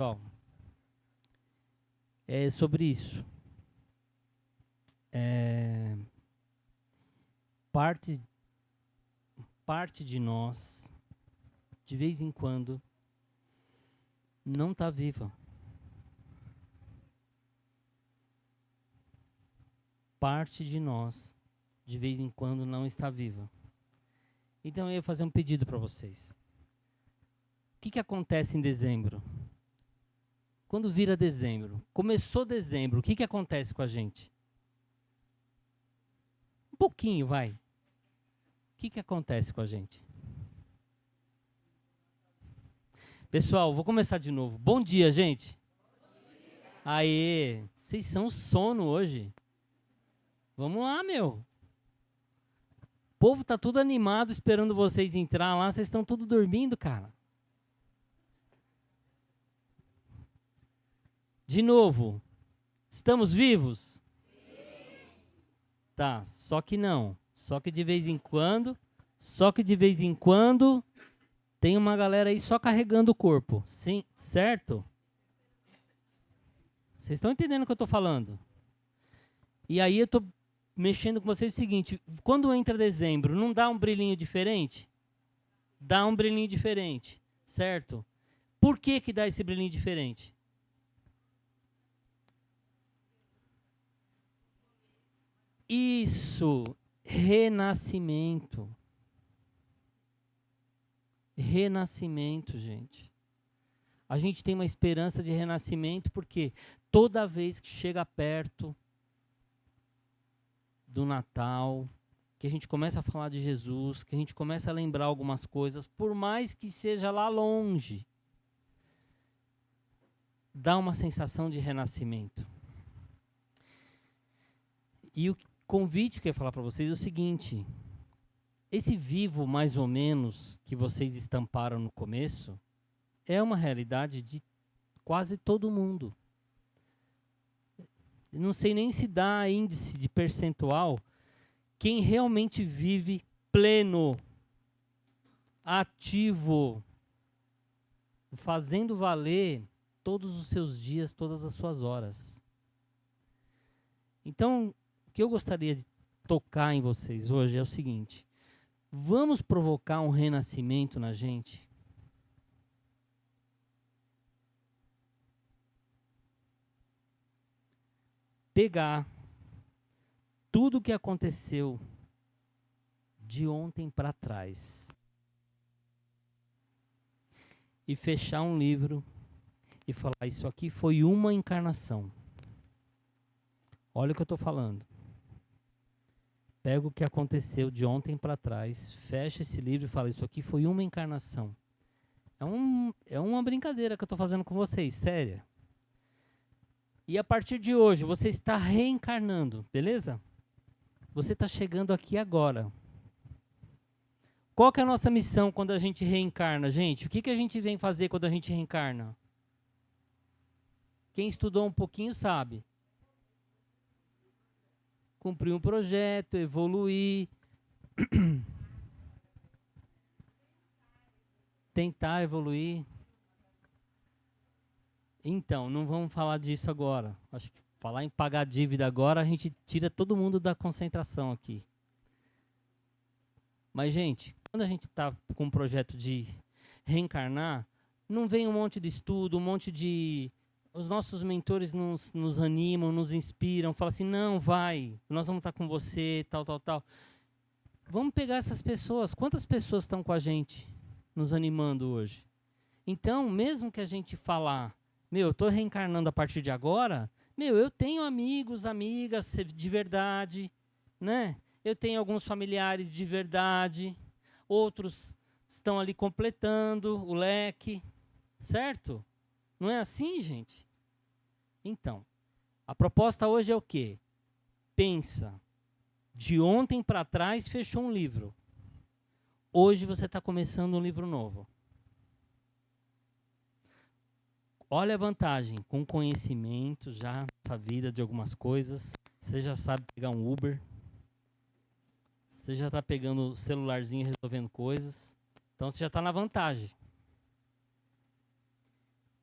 Pessoal, é sobre isso. Parte de nós, de vez em quando, não está viva. Parte de nós, de vez em quando, não está viva. Então eu ia fazer um pedido para vocês. O que acontece em dezembro? Quando vira dezembro, começou dezembro, o que acontece com a gente? Um pouquinho, vai. O que acontece com a gente? Pessoal, vou começar de novo. Bom dia, gente. Aê, vocês são sono hoje. Vamos lá, meu. O povo tá tudo animado esperando vocês entrar lá, vocês estão tudo dormindo, cara. De novo, estamos vivos? Sim. Tá, só que não. Só que de vez em quando, tem uma galera aí só carregando o corpo. Sim, certo? Vocês estão entendendo o que eu tô falando? E aí eu tô mexendo com vocês o seguinte, quando entra dezembro, não dá um brilhinho diferente? Dá um brilhinho diferente, certo? Por que dá esse brilhinho diferente? Isso, renascimento. Renascimento, gente. A gente tem uma esperança de renascimento porque toda vez que chega perto do Natal, que a gente começa a falar de Jesus, que a gente começa a lembrar algumas coisas, por mais que seja lá longe, dá uma sensação de renascimento. E o convite que eu ia falar para vocês é o seguinte: esse vivo, mais ou menos, que vocês estamparam no começo, é uma realidade de quase todo mundo. Não sei nem se dá índice de percentual quem realmente vive pleno, ativo, fazendo valer todos os seus dias, todas as suas horas. Então, o que eu gostaria de tocar em vocês hoje é o seguinte: vamos provocar um renascimento na gente? Pegar tudo o que aconteceu de ontem para trás e fechar um livro e falar, isso aqui foi uma encarnação. Olha o que eu estou falando. Pega o que aconteceu de ontem para trás, fecha esse livro e fala, isso aqui foi uma encarnação. É uma brincadeira que eu estou fazendo com vocês, séria. E a partir de hoje, você está reencarnando, beleza? Você está chegando aqui agora. Qual que é a nossa missão quando a gente reencarna, gente? O que a gente vem fazer quando a gente reencarna? Quem estudou um pouquinho sabe. Cumprir um projeto, evoluir. Tentar evoluir. Então, não vamos falar disso agora. Acho que falar em pagar dívida agora, a gente tira todo mundo da concentração aqui. Mas, gente, quando a gente está com um projeto de reencarnar, não vem um monte de estudo, um monte de... Os nossos mentores nos animam, nos inspiram, falam assim, não, vai, nós vamos estar com você, tal, tal, tal. Vamos pegar essas pessoas. Quantas pessoas estão com a gente nos animando hoje? Então, mesmo que a gente falar, eu estou reencarnando a partir de agora, eu tenho amigos, amigas de verdade, né? Eu tenho alguns familiares de verdade, outros estão ali completando o leque, certo? Não é assim, gente? Então, a proposta hoje é o quê? Pensa, de ontem para trás fechou um livro. Hoje você está começando um livro novo. Olha a vantagem, com conhecimento já nessa vida de algumas coisas, você já sabe pegar um Uber, você já está pegando o celularzinho e resolvendo coisas, então você já está na vantagem.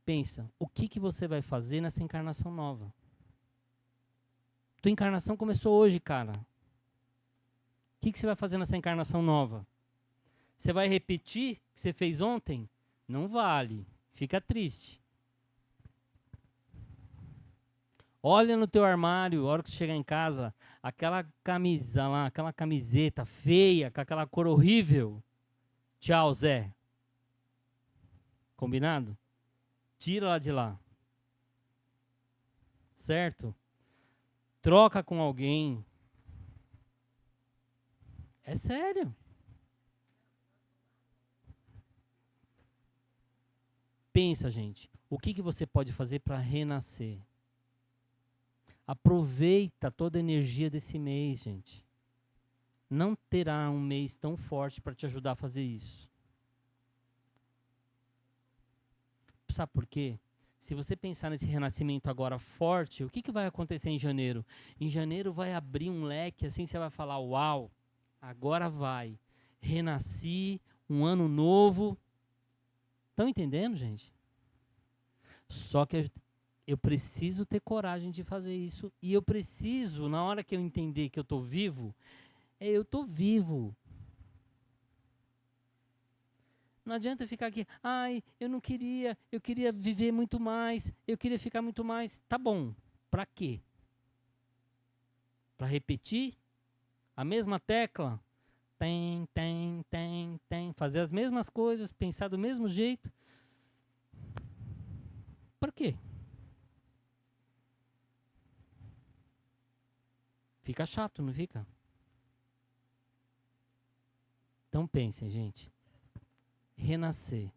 Pensa, o que você vai fazer nessa encarnação nova? Tua encarnação começou hoje, cara. O que você vai fazer nessa encarnação nova? Você vai repetir o que você fez ontem? Não vale. Fica triste. Olha no teu armário, a hora que você chegar em casa, aquela camisa lá, aquela camiseta feia, com aquela cor horrível. Tchau, Zé. Combinado? Tira ela de lá. Certo? Troca com alguém. É sério. Pensa, gente. O que você pode fazer para renascer? Aproveita toda a energia desse mês, gente. Não terá um mês tão forte para te ajudar a fazer isso. Sabe por quê? Se você pensar nesse renascimento agora forte, o que vai acontecer em janeiro? Em janeiro vai abrir um leque, assim você vai falar, uau, agora vai. Renasci, um ano novo. Estão entendendo, gente? Só que eu preciso ter coragem de fazer isso. E eu preciso, na hora que eu entender que eu estou vivo, eu estou vivo. Não adianta ficar aqui, ai, eu queria viver muito mais, eu queria ficar muito mais. Tá bom, para quê? Para repetir a mesma tecla? Tem, fazer as mesmas coisas, pensar do mesmo jeito. Para quê? Fica chato, não fica? Então pensem, gente. Renascer.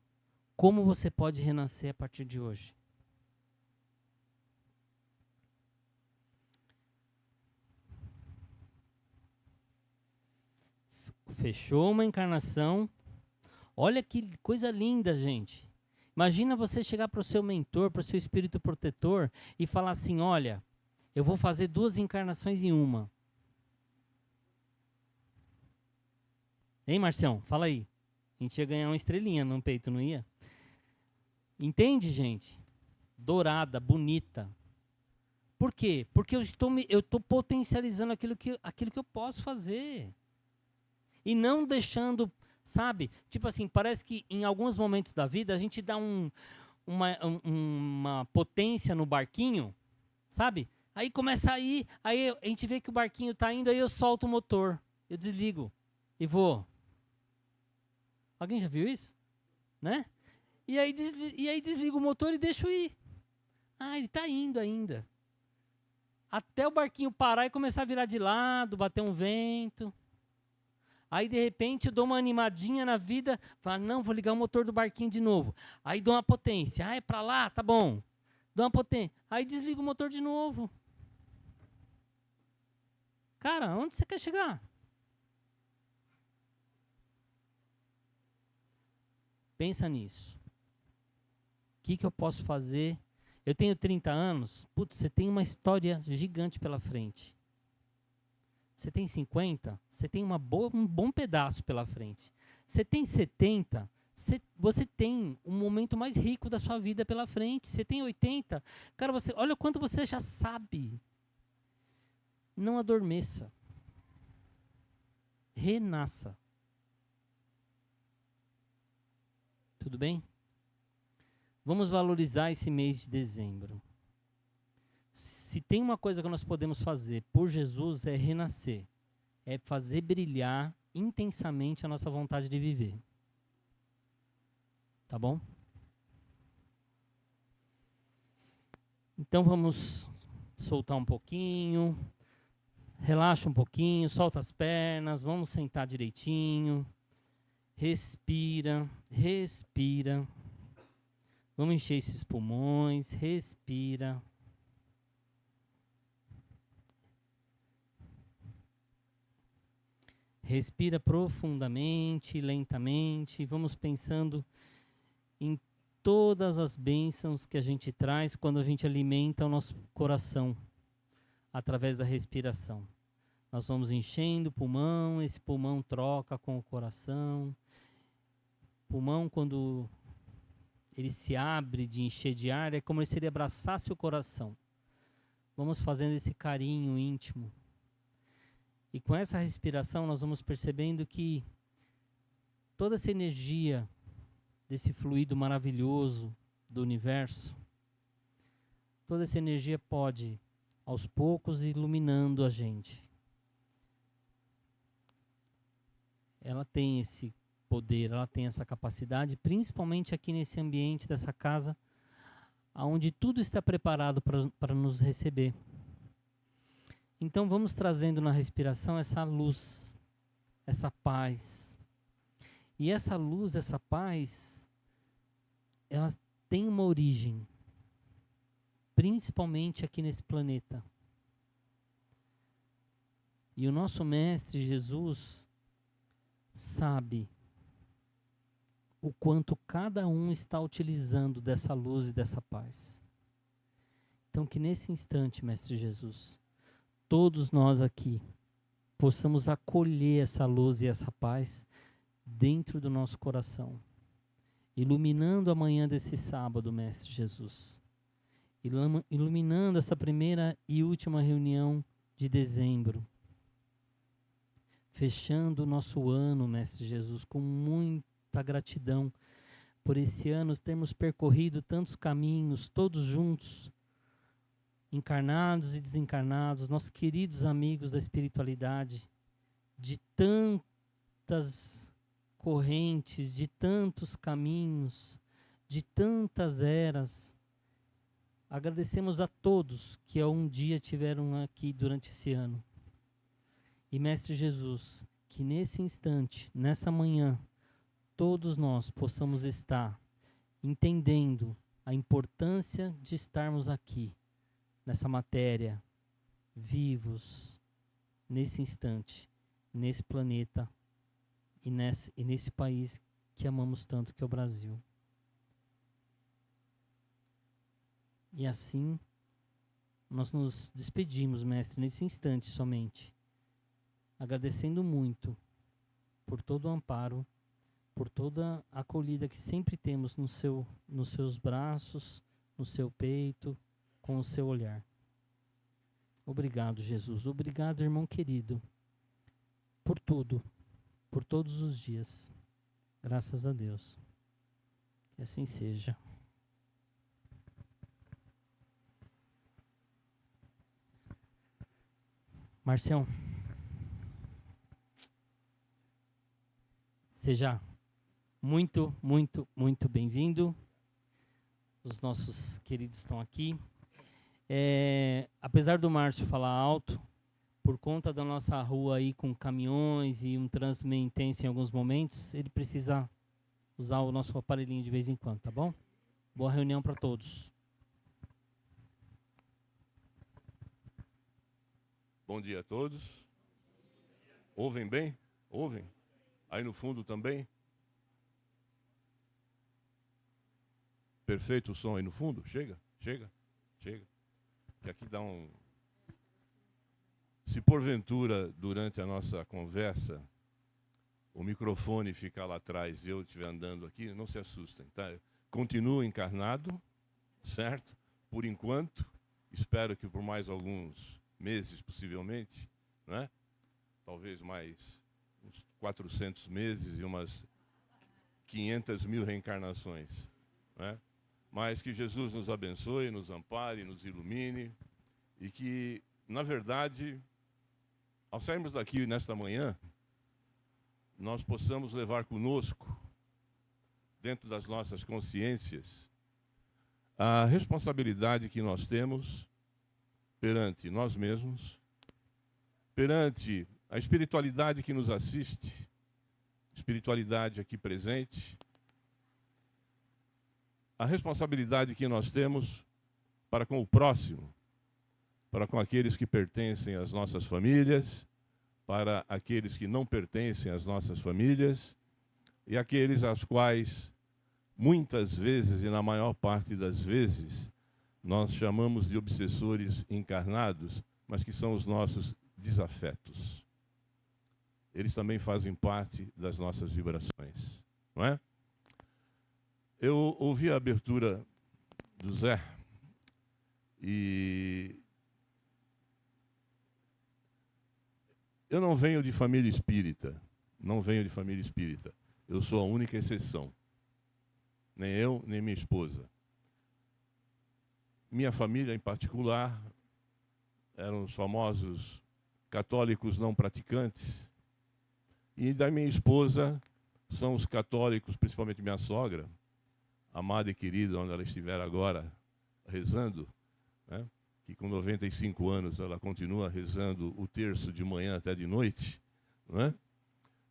Como você pode renascer a partir de hoje? Fechou uma encarnação. Olha que coisa linda, gente. Imagina você chegar para o seu mentor, para o seu espírito protetor e falar assim, olha, eu vou fazer 2 encarnações em uma. Hein, Marcião? Fala aí. A gente ia ganhar uma estrelinha no peito, não ia? Entende, gente? Dourada, bonita. Por quê? Porque eu estou potencializando aquilo que eu posso fazer. E não deixando, sabe? Tipo assim, parece que em alguns momentos da vida a gente dá uma potência no barquinho, sabe? Aí começa a ir, aí a gente vê que o barquinho está indo, aí eu solto o motor, eu desligo e vou. Alguém já viu isso? Né? E aí desliga o motor e deixa ir. Ah, ele está indo ainda. Até o barquinho parar e começar a virar de lado, bater um vento. Aí, de repente, eu dou uma animadinha na vida, falo, não, vou ligar o motor do barquinho de novo. Aí dou uma potência. Ah, é para lá? Tá bom. Dou uma potência. Aí desliga o motor de novo. Cara, onde você quer chegar? Pensa nisso. O que eu posso fazer? Eu tenho 30 anos. Putz, você tem uma história gigante pela frente. Você tem 50, você tem um bom pedaço pela frente. Você tem 70, você tem um momento mais rico da sua vida pela frente. Você tem 80, cara, olha o quanto você já sabe. Não adormeça. Renasça. Tudo bem? Vamos valorizar esse mês de dezembro. Se tem uma coisa que nós podemos fazer por Jesus é renascer. É fazer brilhar intensamente a nossa vontade de viver. Tá bom? Então vamos soltar um pouquinho. Relaxa um pouquinho, solta as pernas, vamos sentar direitinho. Respira, respira. Vamos encher esses pulmões, respira. Respira profundamente, lentamente. Vamos pensando em todas as bênçãos que a gente traz quando a gente alimenta o nosso coração através da respiração. Nós vamos enchendo o pulmão, esse pulmão troca com o coração. Pulmão, quando ele se abre de encher de ar, é como se ele abraçasse o coração. Vamos fazendo esse carinho íntimo. E com essa respiração nós vamos percebendo que toda essa energia desse fluido maravilhoso do universo, toda essa energia pode, aos poucos, iluminando a gente. Ela tem esse poder, ela tem essa capacidade, principalmente aqui nesse ambiente dessa casa, onde tudo está preparado para nos receber. Então vamos trazendo na respiração essa luz, essa paz. E essa luz, essa paz, elas têm uma origem, principalmente aqui nesse planeta. E o nosso Mestre Jesus sabe o quanto cada um está utilizando dessa luz e dessa paz. Então que nesse instante, Mestre Jesus, todos nós aqui possamos acolher essa luz e essa paz dentro do nosso coração, iluminando a manhã desse sábado, Mestre Jesus, iluminando essa primeira e última reunião de dezembro, fechando o nosso ano, Mestre Jesus, com muita gratidão por esse ano termos percorrido tantos caminhos, todos juntos, encarnados e desencarnados, nossos queridos amigos da espiritualidade, de tantas correntes, de tantos caminhos, de tantas eras. Agradecemos a todos que um dia estiveram aqui durante esse ano. E Mestre Jesus, que nesse instante, nessa manhã, todos nós possamos estar entendendo a importância de estarmos aqui, nessa matéria, vivos, nesse instante, nesse planeta e nesse país que amamos tanto, que é o Brasil. E assim, nós nos despedimos, Mestre, nesse instante somente, agradecendo muito por todo o amparo, por toda a acolhida que sempre temos nos seus braços, no seu peito, com o seu olhar. Obrigado, Jesus. Obrigado, irmão querido, por tudo, por todos os dias. Graças a Deus. Que assim seja. Marcião, seja muito, muito, muito bem-vindo. Os nossos queridos estão aqui. Apesar do Márcio falar alto, por conta da nossa rua aí com caminhões e um trânsito meio intenso em alguns momentos, ele precisa usar o nosso aparelhinho de vez em quando, tá bom? Boa reunião para todos. Bom dia a todos. Ouvem bem? Ouvem? Aí no fundo também? Perfeito o som aí no fundo? Chega, chega, chega. Que aqui dá um... Se porventura, durante a nossa conversa, o microfone ficar lá atrás e eu estiver andando aqui, não se assustem, tá? Continuo encarnado, certo? Por enquanto, espero que por mais alguns meses, possivelmente, né? Talvez mais uns 400 meses e umas 500 mil reencarnações, né? Mas que Jesus nos abençoe, nos ampare, nos ilumine e que, na verdade, ao sairmos daqui nesta manhã, nós possamos levar conosco, dentro das nossas consciências, a responsabilidade que nós temos perante nós mesmos, perante a espiritualidade que nos assiste, espiritualidade aqui presente, a responsabilidade que nós temos para com o próximo, para com aqueles que pertencem às nossas famílias, para aqueles que não pertencem às nossas famílias e aqueles aos quais, muitas vezes e na maior parte das vezes, nós chamamos de obsessores encarnados, mas que são os nossos desafetos. Eles também fazem parte das nossas vibrações, não é? Eu ouvi a abertura do Zé e eu não venho de família espírita, não venho de família espírita. Eu sou a única exceção. Nem eu, nem minha esposa. Minha família, em particular, eram os famosos católicos não praticantes. E da minha esposa são os católicos, principalmente minha sogra, amada e querida, onde ela estiver agora rezando, né? Que com 95 anos ela continua rezando o terço de manhã até de noite, né?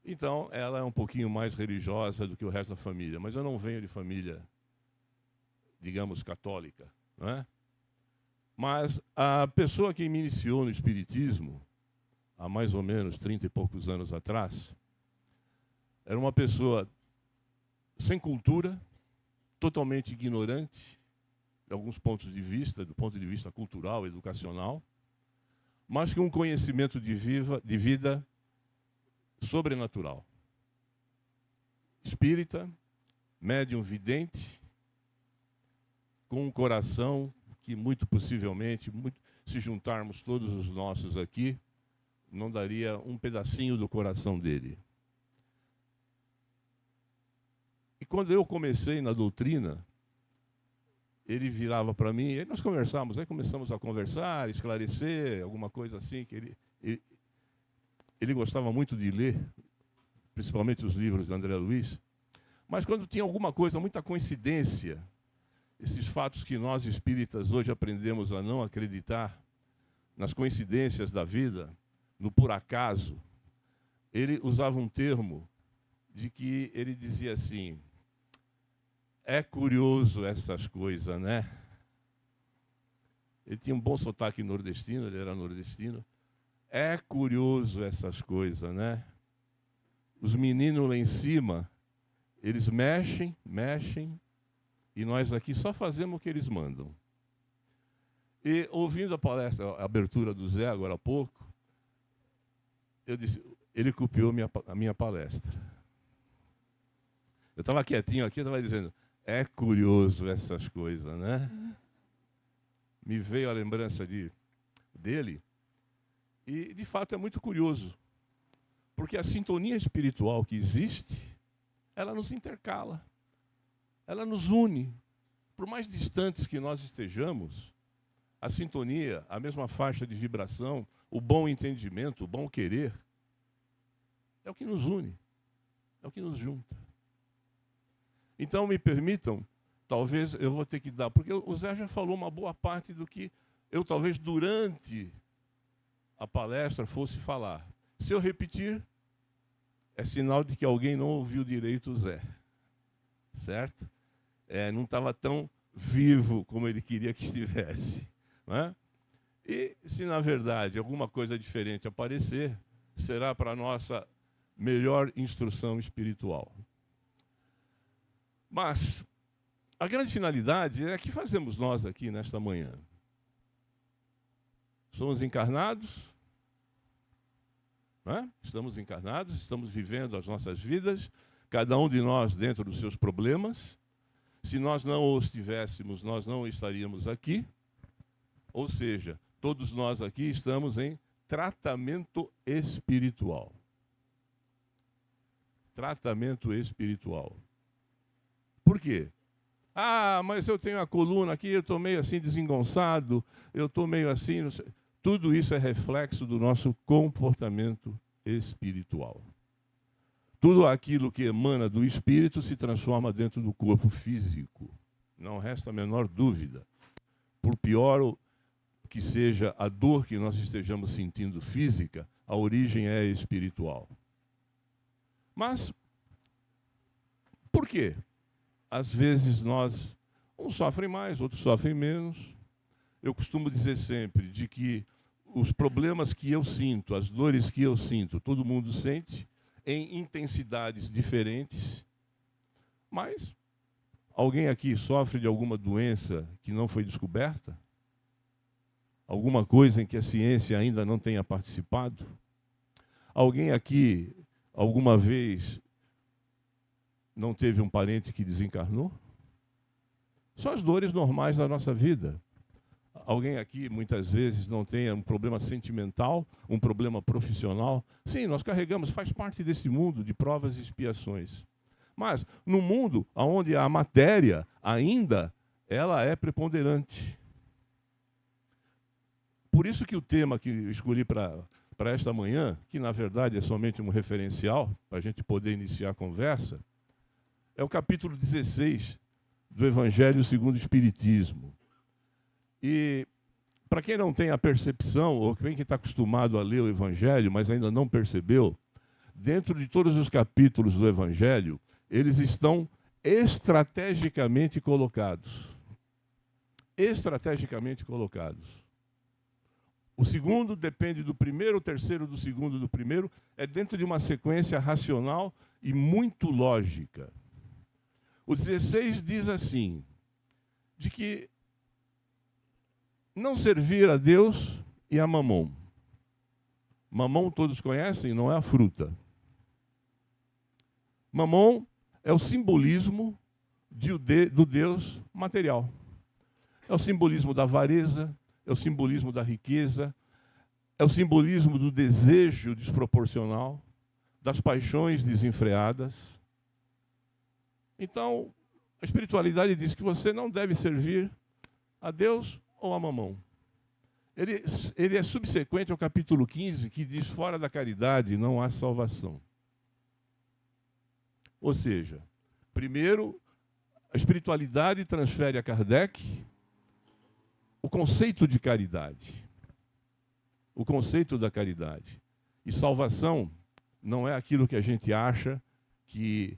Então, ela é um pouquinho mais religiosa do que o resto da família, mas eu não venho de família, digamos, católica, né? Mas a pessoa que me iniciou no espiritismo, há mais ou menos 30 e poucos anos atrás, era uma pessoa sem cultura, totalmente ignorante, de alguns pontos de vista, do ponto de vista cultural, educacional, mas com um conhecimento de vida sobrenatural. Espírita, médium vidente, com um coração que muito possivelmente, se juntarmos todos os nossos aqui, não daria um pedacinho do coração dele. E quando eu comecei na doutrina, ele virava para mim, e nós conversamos, aí começamos a conversar, esclarecer, alguma coisa assim, que ele gostava muito de ler, principalmente os livros de André Luiz, mas quando tinha alguma coisa, muita coincidência, esses fatos que nós espíritas hoje aprendemos a não acreditar, nas coincidências da vida, no por acaso, ele usava um termo de que ele dizia assim: é curioso essas coisas, né? Ele tinha um bom sotaque nordestino, ele era nordestino. É curioso essas coisas, né? Os meninos lá em cima, eles mexem, e nós aqui só fazemos o que eles mandam. E ouvindo a palestra, a abertura do Zé agora há pouco, eu disse, ele copiou a minha palestra. Eu estava quietinho aqui, eu estava dizendo, é curioso essas coisas, né? Me veio a lembrança dele, e de fato é muito curioso, porque a sintonia espiritual que existe, ela nos intercala, ela nos une. Por mais distantes que nós estejamos, a sintonia, a mesma faixa de vibração, o bom entendimento, o bom querer, é o que nos une, é o que nos junta. Então, me permitam, talvez eu vou ter que dar, porque o Zé já falou uma boa parte do que eu talvez durante a palestra fosse falar. Se eu repetir, é sinal de que alguém não ouviu direito o Zé, certo? Não estava tão vivo como ele queria que estivesse, né? E se na verdade alguma coisa diferente aparecer, será para a nossa melhor instrução espiritual. Mas a grande finalidade é o que fazemos nós aqui nesta manhã. Somos encarnados, né? Estamos encarnados, estamos vivendo as nossas vidas, cada um de nós dentro dos seus problemas. Se nós não os tivéssemos, nós não estaríamos aqui. Ou seja, todos nós aqui estamos em tratamento espiritual. Tratamento espiritual. Por quê? Ah, mas eu tenho a coluna aqui, eu estou meio assim desengonçado, eu estou meio assim... Não sei. Tudo isso é reflexo do nosso comportamento espiritual. Tudo aquilo que emana do espírito se transforma dentro do corpo físico. Não resta a menor dúvida. Por pior que seja a dor que nós estejamos sentindo física, a origem é espiritual. Mas, por quê? Às vezes uns sofrem mais, outros sofrem menos. Eu costumo dizer sempre de que os problemas que eu sinto, as dores que eu sinto, todo mundo sente, em intensidades diferentes, mas alguém aqui sofre de alguma doença que não foi descoberta? Alguma coisa em que a ciência ainda não tenha participado? Alguém aqui, alguma vez, não teve um parente que desencarnou? São as dores normais da nossa vida. Alguém aqui, muitas vezes, não tem um problema sentimental, um problema profissional? Sim, nós carregamos, faz parte desse mundo de provas e expiações. Mas, no mundo onde a matéria ainda, ela é preponderante. Por isso que o tema que eu escolhi para esta manhã, que na verdade é somente um referencial, para a gente poder iniciar a conversa, é o capítulo 16 do Evangelho segundo o Espiritismo. E, para quem não tem a percepção, ou quem está acostumado a ler o Evangelho, mas ainda não percebeu, dentro de todos os capítulos do Evangelho, eles estão estrategicamente colocados. Estrategicamente colocados. O segundo depende do primeiro, o terceiro do segundo do primeiro, é dentro de uma sequência racional e muito lógica. O 16 diz assim, de que não servir a Deus e a Mamon. Mamon todos conhecem, não é a fruta. Mamon é o simbolismo do Deus material. É o simbolismo da avareza, é o simbolismo da riqueza, é o simbolismo do desejo desproporcional, das paixões desenfreadas. Então, a espiritualidade diz que você não deve servir a Deus ou a Mamon. Ele é subsequente ao capítulo 15, que diz, fora da caridade não há salvação. Ou seja, primeiro, a espiritualidade transfere a Kardec o conceito de caridade. O conceito da caridade. E salvação não é aquilo que a gente acha que,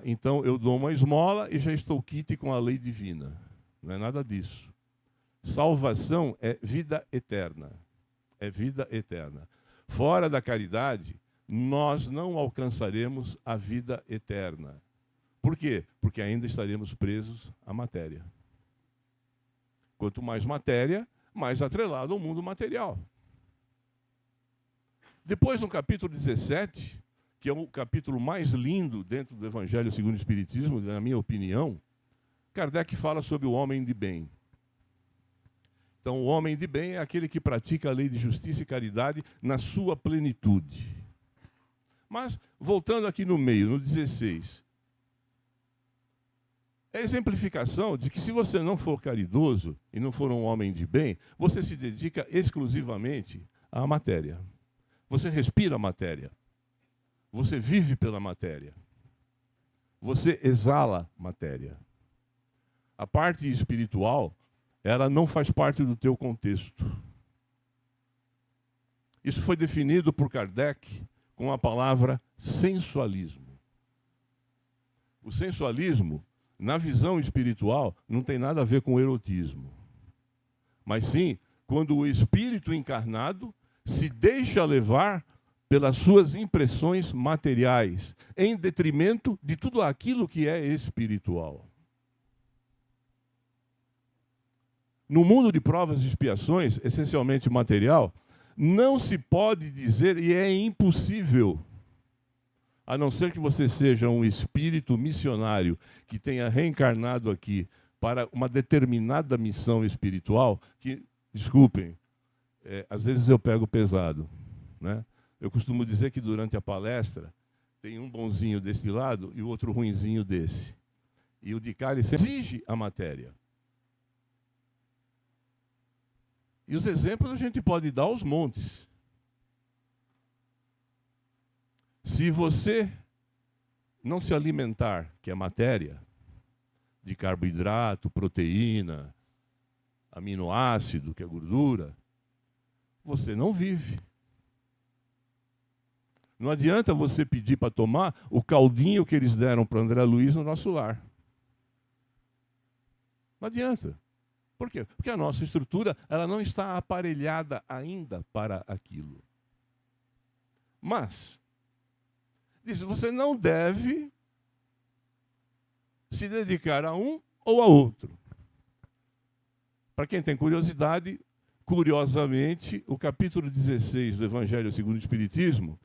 então eu dou uma esmola e já estou quite com a lei divina. Não é nada disso. Salvação é vida eterna. É vida eterna. Fora da caridade, nós não alcançaremos a vida eterna. Por quê? Porque ainda estaremos presos à matéria. Quanto mais matéria, mais atrelado ao mundo material. Depois, no capítulo 17, que é o capítulo mais lindo dentro do Evangelho segundo o Espiritismo, na minha opinião, Kardec fala sobre o homem de bem. Então, o homem de bem é aquele que pratica a lei de justiça e caridade na sua plenitude. Mas, voltando aqui no meio, no 16, é a exemplificação de que se você não for caridoso e não for um homem de bem, você se dedica exclusivamente à matéria. Você respira a matéria. Você vive pela matéria. Você exala matéria. A parte espiritual, ela não faz parte do teu contexto. Isso foi definido por Kardec com a palavra sensualismo. O sensualismo, na visão espiritual, não tem nada a ver com erotismo. Mas sim, quando o espírito encarnado se deixa levar pelas suas impressões materiais, em detrimento de tudo aquilo que é espiritual. No mundo de provas e expiações, essencialmente material, não se pode dizer, e é impossível, a não ser que você seja um espírito missionário que tenha reencarnado aqui para uma determinada missão espiritual, que, desculpem, às vezes eu pego pesado, né? Eu costumo dizer que durante a palestra tem um bonzinho desse lado e o outro ruinzinho desse. E o de cá ele sempre exige a matéria. E os exemplos a gente pode dar aos montes. Se você não se alimentar, que é matéria, de carboidrato, proteína, aminoácido, que é gordura, você não vive. Não adianta você pedir para tomar o caldinho que eles deram para André Luiz no nosso lar. Não adianta. Por quê? Porque a nossa estrutura ela não está aparelhada ainda para aquilo. Mas, diz, você não deve se dedicar a um ou a outro. Para quem tem curiosidade, curiosamente, o capítulo 16 do Evangelho segundo o Espiritismo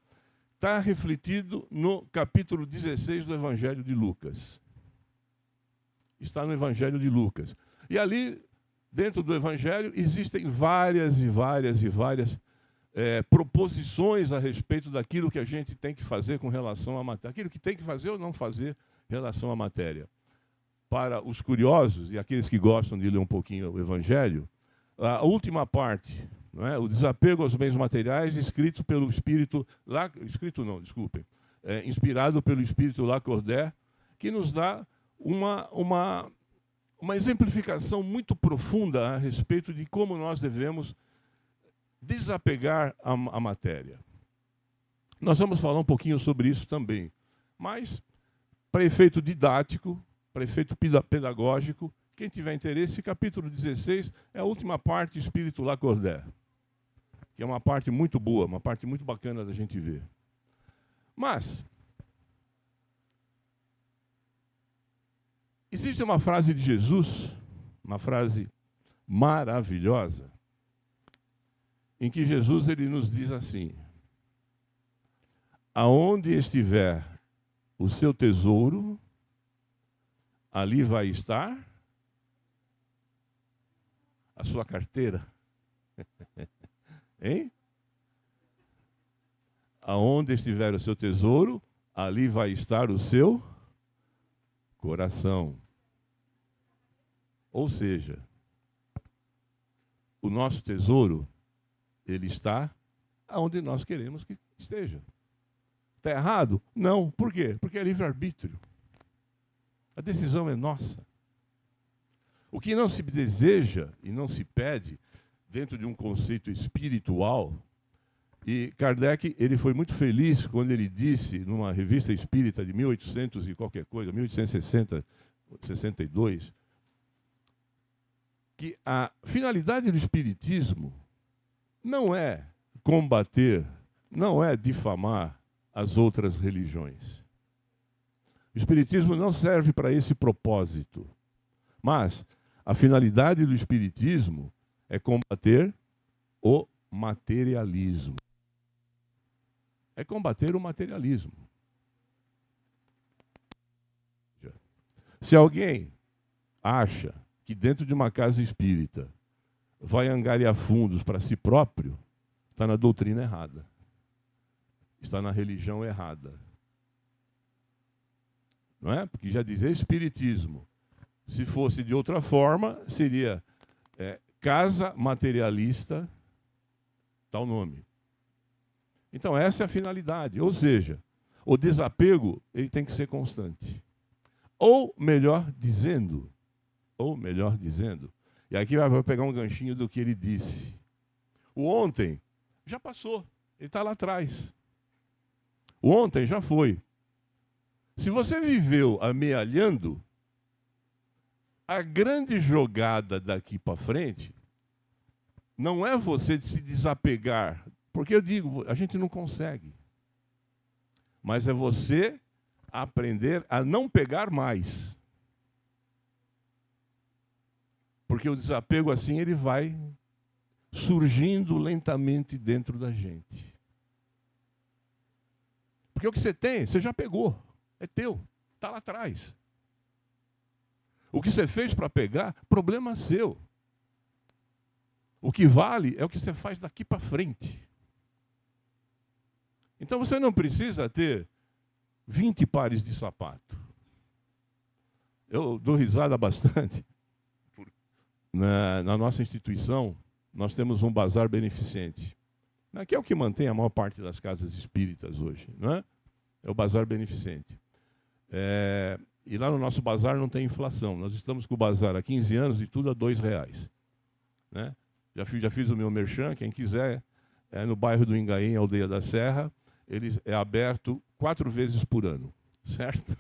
está refletido no capítulo 16 do Evangelho de Lucas. está no Evangelho de Lucas. E ali, dentro do Evangelho, existem várias proposições a respeito daquilo que a gente tem que fazer com relação à matéria. Aquilo que tem que fazer ou não fazer em relação à matéria. Para os curiosos e aqueles que gostam de ler um pouquinho o Evangelho, a última parte, não é? O desapego aos bens materiais, inspirado pelo Espírito Lacordaire, que nos dá uma exemplificação muito profunda a respeito de como nós devemos desapegar a matéria. Nós vamos falar um pouquinho sobre isso também, mas para efeito didático, para efeito pedagógico, quem tiver interesse, capítulo 16 é a última parte, Espírito Lacordaire, que é uma parte muito boa, uma parte muito bacana da gente ver. Mas existe uma frase de Jesus, uma frase maravilhosa, em que Jesus ele nos diz assim: aonde estiver o seu tesouro, ali vai estar a sua carteira. Hein? Aonde estiver o seu tesouro, ali vai estar o seu coração. Ou seja, o nosso tesouro, ele está aonde nós queremos que esteja. Está errado? Não. Por quê? Porque é livre-arbítrio. A decisão é nossa. O que não se deseja e não se pede dentro de um conceito espiritual, e Kardec ele foi muito feliz quando ele disse, numa revista espírita de 1800 e qualquer coisa, 1860, 62, que a finalidade do espiritismo não é combater, não é difamar as outras religiões. O espiritismo não serve para esse propósito. Mas a finalidade do espiritismo é combater o materialismo. É combater o materialismo. Se alguém acha que dentro de uma casa espírita vai angariar fundos para si próprio, está na doutrina errada. Está na religião errada. Não é? Porque já diz espiritismo. Se fosse de outra forma, seria casa materialista, tal nome. Então, essa é a finalidade. Ou seja, o desapego ele tem que ser constante. Ou melhor dizendo, e aqui vai pegar um ganchinho do que ele disse. O ontem já passou, ele está lá atrás. O ontem já foi. Se você viveu amealhando, a grande jogada daqui para frente não é você se desapegar, porque eu digo, a gente não consegue. Mas é você aprender a não pegar mais. Porque o desapego assim ele vai surgindo lentamente dentro da gente. Porque o que você tem, você já pegou, é teu, está lá atrás. O que você fez para pegar, problema seu. O que vale é o que você faz daqui para frente. Então você não precisa ter 20 pares de sapato. Eu dou risada bastante. Na nossa instituição, nós temos um bazar beneficente, que é o que mantém a maior parte das casas espíritas hoje. Não é? É o bazar beneficente. E lá no nosso bazar não tem inflação. Nós estamos com o bazar há 15 anos e tudo a R$2. Né? Já fiz o meu merchan, quem quiser, no bairro do Ingaim, Aldeia da Serra, ele é aberto 4 vezes por ano, certo?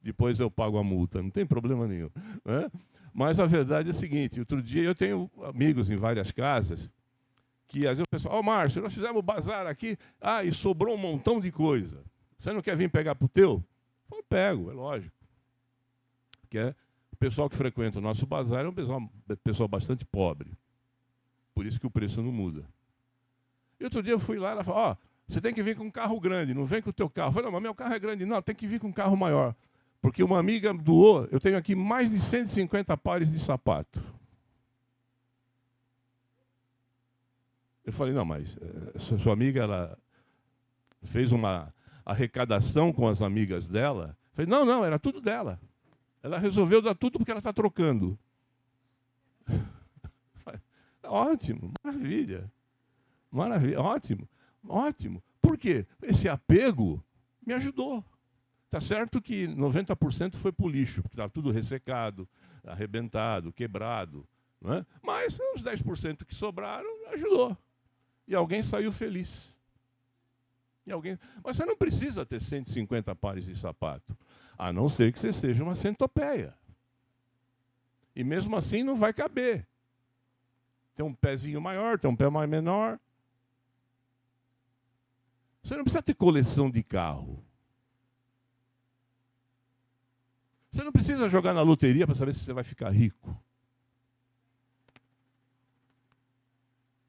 Depois eu pago a multa, não tem problema nenhum. Né? Mas a verdade é a seguinte, outro dia eu tenho amigos em várias casas, que às vezes o pessoal, Márcio, nós fizemos o bazar aqui, e sobrou um montão de coisa. Você não quer vir pegar para o teu? Eu pego, é lógico. Porque o pessoal que frequenta o nosso bazar é um pessoal bastante pobre. Por isso que o preço não muda. E outro dia eu fui lá e ela falou, você tem que vir com um carro grande, não vem com o teu carro. Eu falei, não, mas meu carro é grande. Não, tem que vir com um carro maior. Porque uma amiga doou, eu tenho aqui mais de 150 pares de sapato. Eu falei, não, mas sua amiga, ela fez uma arrecadação com as amigas dela. Eu falei, não, era tudo dela. Ela resolveu dar tudo porque ela está trocando. Ótimo, maravilha. Maravilha, ótimo, ótimo. Por quê? Esse apego me ajudou. Está certo que 90% foi para o lixo, porque estava tudo ressecado, arrebentado, quebrado. Não é? Mas os 10% que sobraram ajudou. E alguém saiu feliz. Mas você não precisa ter 150 pares de sapato, a não ser que você seja uma centopeia. E mesmo assim não vai caber. Tem um pezinho maior, tem um pé mais menor. Você não precisa ter coleção de carro. Você não precisa jogar na loteria para saber se você vai ficar rico.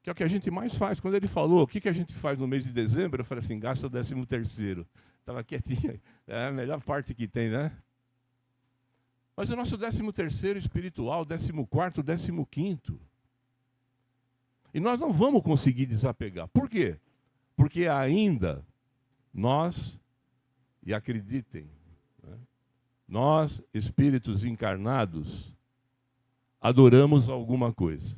Que é o que a gente mais faz. Quando ele falou, o que a gente faz no mês de dezembro, eu falei assim, gasta o 13º. Estava quietinho. É a melhor parte que tem, né? Mas o nosso 13º espiritual, 14º, 15º. E nós não vamos conseguir desapegar. Por quê? Porque ainda nós, e acreditem, né, nós, espíritos encarnados, adoramos alguma coisa.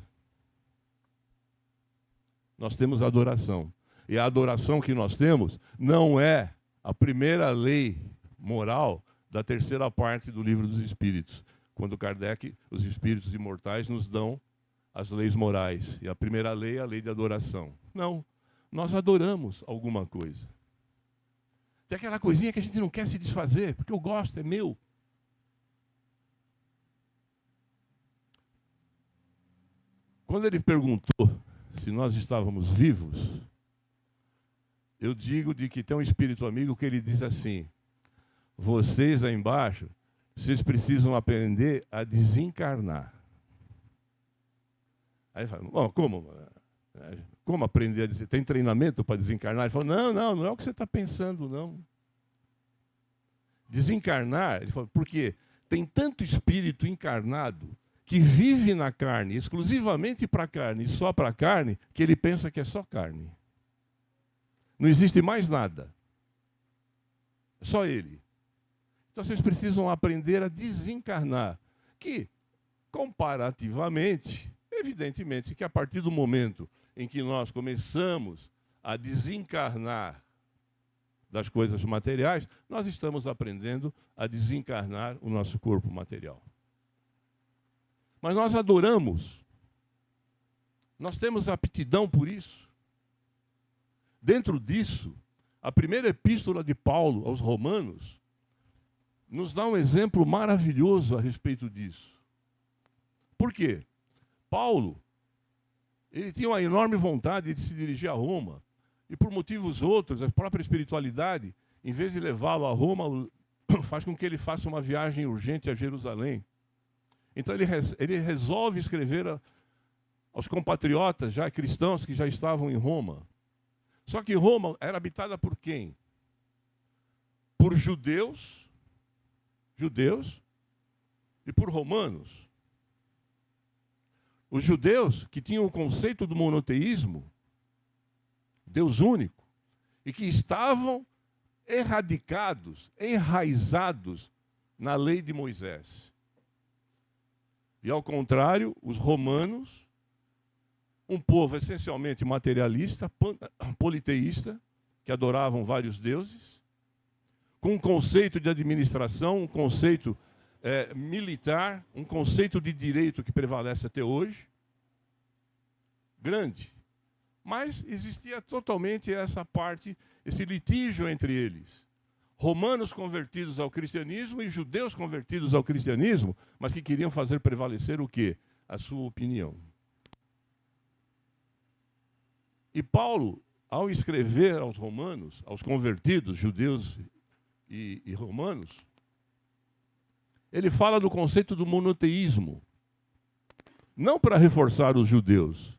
Nós temos adoração. E a adoração que nós temos não é a primeira lei moral da 3ª parte do Livro dos Espíritos. Quando Kardec, os espíritos imortais, nos dão as leis morais. E a primeira lei é a lei de adoração. Não, nós adoramos alguma coisa. Tem aquela coisinha que a gente não quer se desfazer, porque eu gosto, é meu. Quando ele perguntou se nós estávamos vivos, eu digo de que tem um espírito amigo que ele diz assim, vocês aí embaixo, vocês precisam aprender a desencarnar. Aí fala, bom, como? Como aprender a desencarnar? Tem treinamento para desencarnar? Ele falou, não é o que você está pensando, não. Desencarnar, ele falou, porque tem tanto espírito encarnado que vive na carne, exclusivamente para a carne e só para a carne, que ele pensa que é só carne. Não existe mais nada. É só ele. Então vocês precisam aprender a desencarnar. Que, comparativamente, evidentemente que a partir do momento em que nós começamos a desencarnar das coisas materiais, nós estamos aprendendo a desencarnar o nosso corpo material. Mas nós adoramos. Nós temos aptidão por isso. Dentro disso, a primeira epístola de Paulo aos Romanos nos dá um exemplo maravilhoso a respeito disso. Por quê? Paulo, ele tinha uma enorme vontade de se dirigir a Roma, e por motivos outros, a própria espiritualidade, em vez de levá-lo a Roma, faz com que ele faça uma viagem urgente a Jerusalém. Então ele resolve escrever aos compatriotas já cristãos que já estavam em Roma. Só que Roma era habitada por quem? Por judeus e por romanos. Os judeus, que tinham o conceito do monoteísmo, Deus único, e que estavam erradicados, enraizados na lei de Moisés. E, ao contrário, os romanos, um povo essencialmente materialista, politeísta, que adoravam vários deuses, com um conceito de administração, um conceito militar, um conceito de direito que prevalece até hoje, grande. Mas existia totalmente essa parte, esse litígio entre eles. Romanos convertidos ao cristianismo e judeus convertidos ao cristianismo, mas que queriam fazer prevalecer o quê? A sua opinião. E Paulo, ao escrever aos romanos, aos convertidos, judeus e romanos, ele fala do conceito do monoteísmo. Não para reforçar os judeus,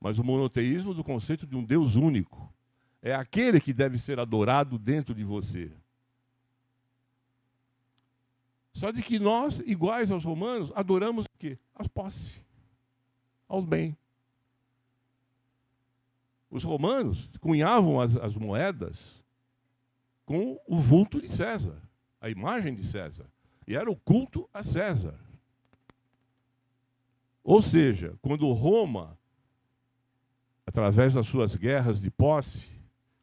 mas o monoteísmo do conceito de um Deus único. É aquele que deve ser adorado dentro de você. Só de que nós, iguais aos romanos, adoramos o quê? As posses, aos bens. Os romanos cunhavam as moedas com o vulto de César, a imagem de César. E era o culto a César. Ou seja, quando Roma, através das suas guerras de posse,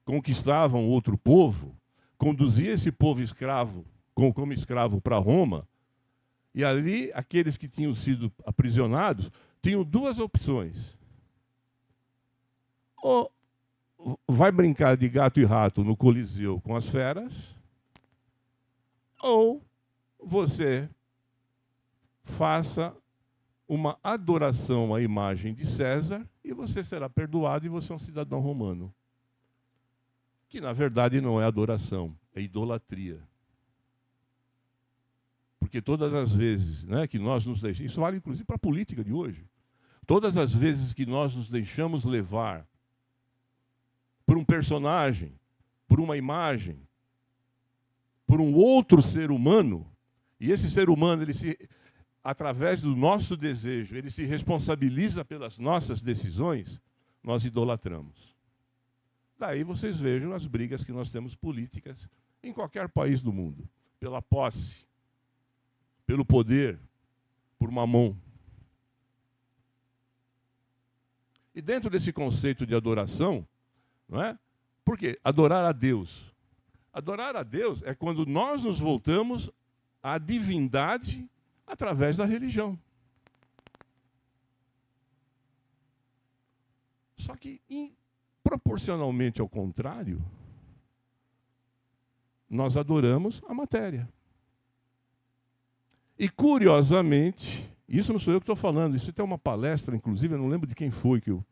conquistavam outro povo, conduzia esse povo escravo, como escravo para Roma, e ali aqueles que tinham sido aprisionados tinham duas opções. Ou vai brincar de gato e rato no Coliseu com as feras, ou você faça uma adoração à imagem de César e você será perdoado e você é um cidadão romano. Que, na verdade, não é adoração, é idolatria. Porque todas as vezes, né, que nós nos deixamos... Isso vale, inclusive, para a política de hoje. Todas as vezes que nós nos deixamos levar por um personagem, por uma imagem, por um outro ser humano, e esse ser humano, através do nosso desejo, ele se responsabiliza pelas nossas decisões, nós idolatramos. Daí vocês vejam as brigas que nós temos políticas em qualquer país do mundo, pela posse, pelo poder, por mamon. E dentro desse conceito de adoração, não é? Por quê? Adorar a Deus. Adorar a Deus é quando nós nos voltamos à divindade através da religião. Só que, proporcionalmente ao contrário, nós adoramos a matéria. E, curiosamente, isso não sou eu que estou falando, isso tem uma palestra, inclusive, eu não lembro de quem foi que eu...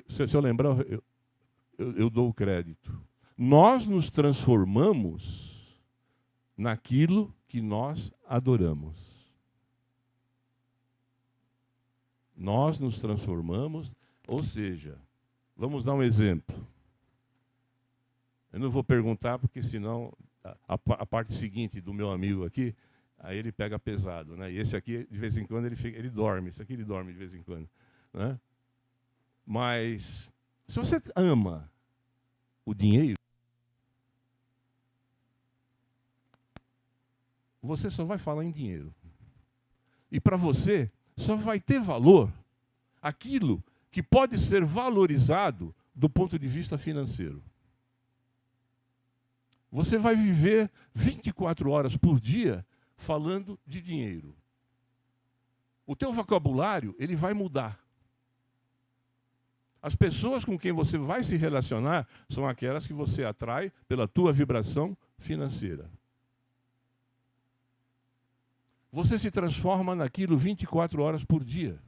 Se eu lembrar, eu dou o crédito. Nós nos transformamos naquilo que nós adoramos. Nós nos transformamos, ou seja, vamos dar um exemplo. Eu não vou perguntar, porque senão a parte seguinte do meu amigo aqui, aí ele pega pesado, né? E esse aqui, de vez em quando, ele dorme. Esse aqui ele dorme de vez em quando, né? Mas, se você ama o dinheiro, você só vai falar em dinheiro. E para você, só vai ter valor aquilo que pode ser valorizado do ponto de vista financeiro. Você vai viver 24 horas por dia falando de dinheiro. O teu vocabulário, ele vai mudar. As pessoas com quem você vai se relacionar são aquelas que você atrai pela tua vibração financeira. Você se transforma naquilo 24 horas por dia.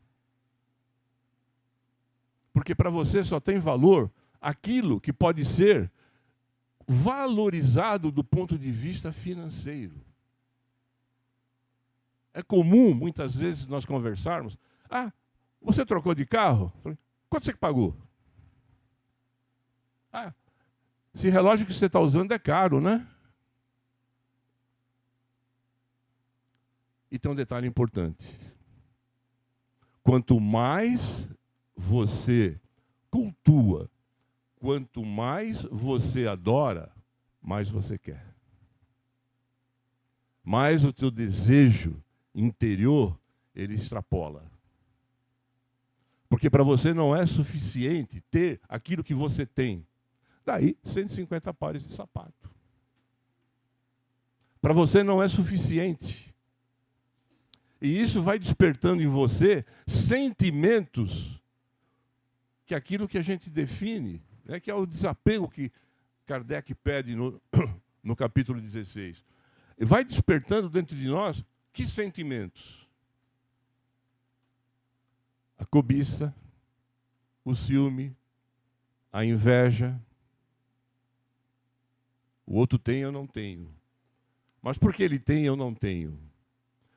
Porque para você só tem valor aquilo que pode ser valorizado do ponto de vista financeiro. É comum, muitas vezes, nós conversarmos. Ah, você trocou de carro? Quanto você pagou? Ah, esse relógio que você está usando é caro, né? E tem um detalhe importante. Quanto mais você cultua, quanto mais você adora, mais você quer. Mais o teu desejo interior, ele extrapola. Porque para você não é suficiente ter aquilo que você tem. Daí, 150 pares de sapato. Para você não é suficiente. E isso vai despertando em você sentimentos que é aquilo que a gente define, né, que é o desapego que Kardec pede no capítulo 16. E vai despertando dentro de nós que sentimentos? A cobiça, o ciúme, a inveja. O outro tem, eu não tenho. Mas por que ele tem, eu não tenho?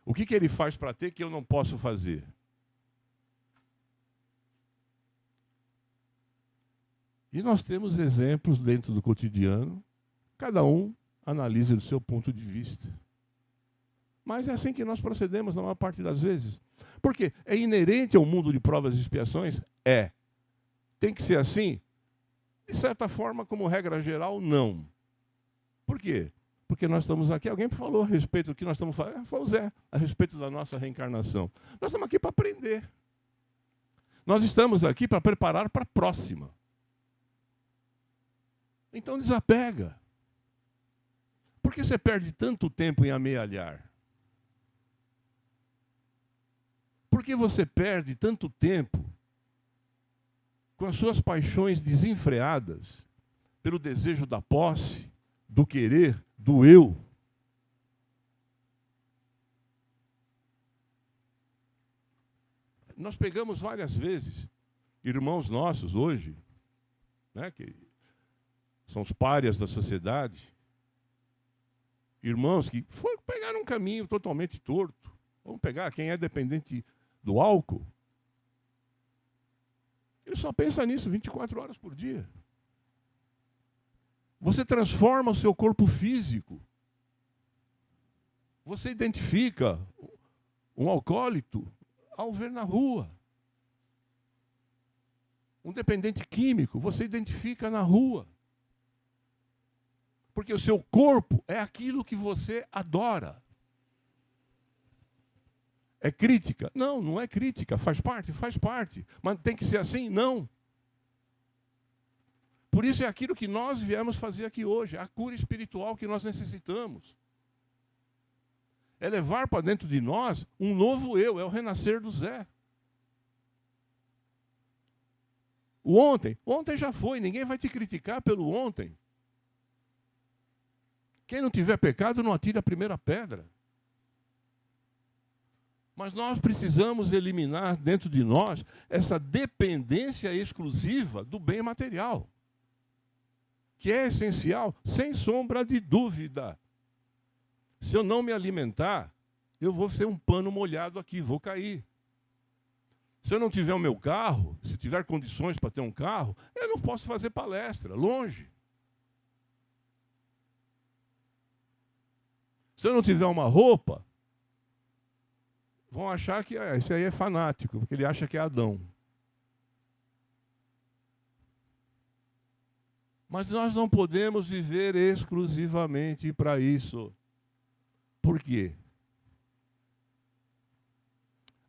O que ele faz para ter que eu não posso fazer? E nós temos exemplos dentro do cotidiano, cada um analise do seu ponto de vista. Mas é assim que nós procedemos na maior parte das vezes. Por quê? É inerente ao mundo de provas e expiações? É. Tem que ser assim? De certa forma, como regra geral, não. Por quê? Porque nós estamos aqui, alguém falou a respeito do que nós estamos falando, foi o Zé, a respeito da nossa reencarnação. Nós estamos aqui para aprender. Nós estamos aqui para preparar para a próxima. Então desapega. Por que você perde tanto tempo em amealhar? Por que você perde tanto tempo com as suas paixões desenfreadas pelo desejo da posse, do querer, do eu? Nós pegamos várias vezes irmãos nossos hoje, né, que são os párias da sociedade, irmãos que pegaram um caminho totalmente torto. Vamos pegar quem é dependente do álcool. Ele só pensa nisso 24 horas por dia. Você transforma o seu corpo físico. Você identifica um alcoólito ao ver na rua. Um dependente químico, você identifica na rua. Porque o seu corpo é aquilo que você adora. É crítica? Não, não é crítica. Faz parte? Faz parte. Mas tem que ser assim? Não. Por isso é aquilo que nós viemos fazer aqui hoje. É a cura espiritual que nós necessitamos. É levar para dentro de nós um novo eu. É o renascer do Zé. O ontem já foi. Ninguém vai te criticar pelo ontem. Quem não tiver pecado, não atire a primeira pedra. Mas nós precisamos eliminar dentro de nós essa dependência exclusiva do bem material, que é essencial, sem sombra de dúvida. Se eu não me alimentar, eu vou ser um pano molhado aqui, vou cair. Se eu não tiver o meu carro, se tiver condições para ter um carro, eu não posso fazer palestra, longe. Se eu não tiver uma roupa, vão achar que esse aí é fanático, porque ele acha que é Adão. Mas nós não podemos viver exclusivamente para isso. Por quê?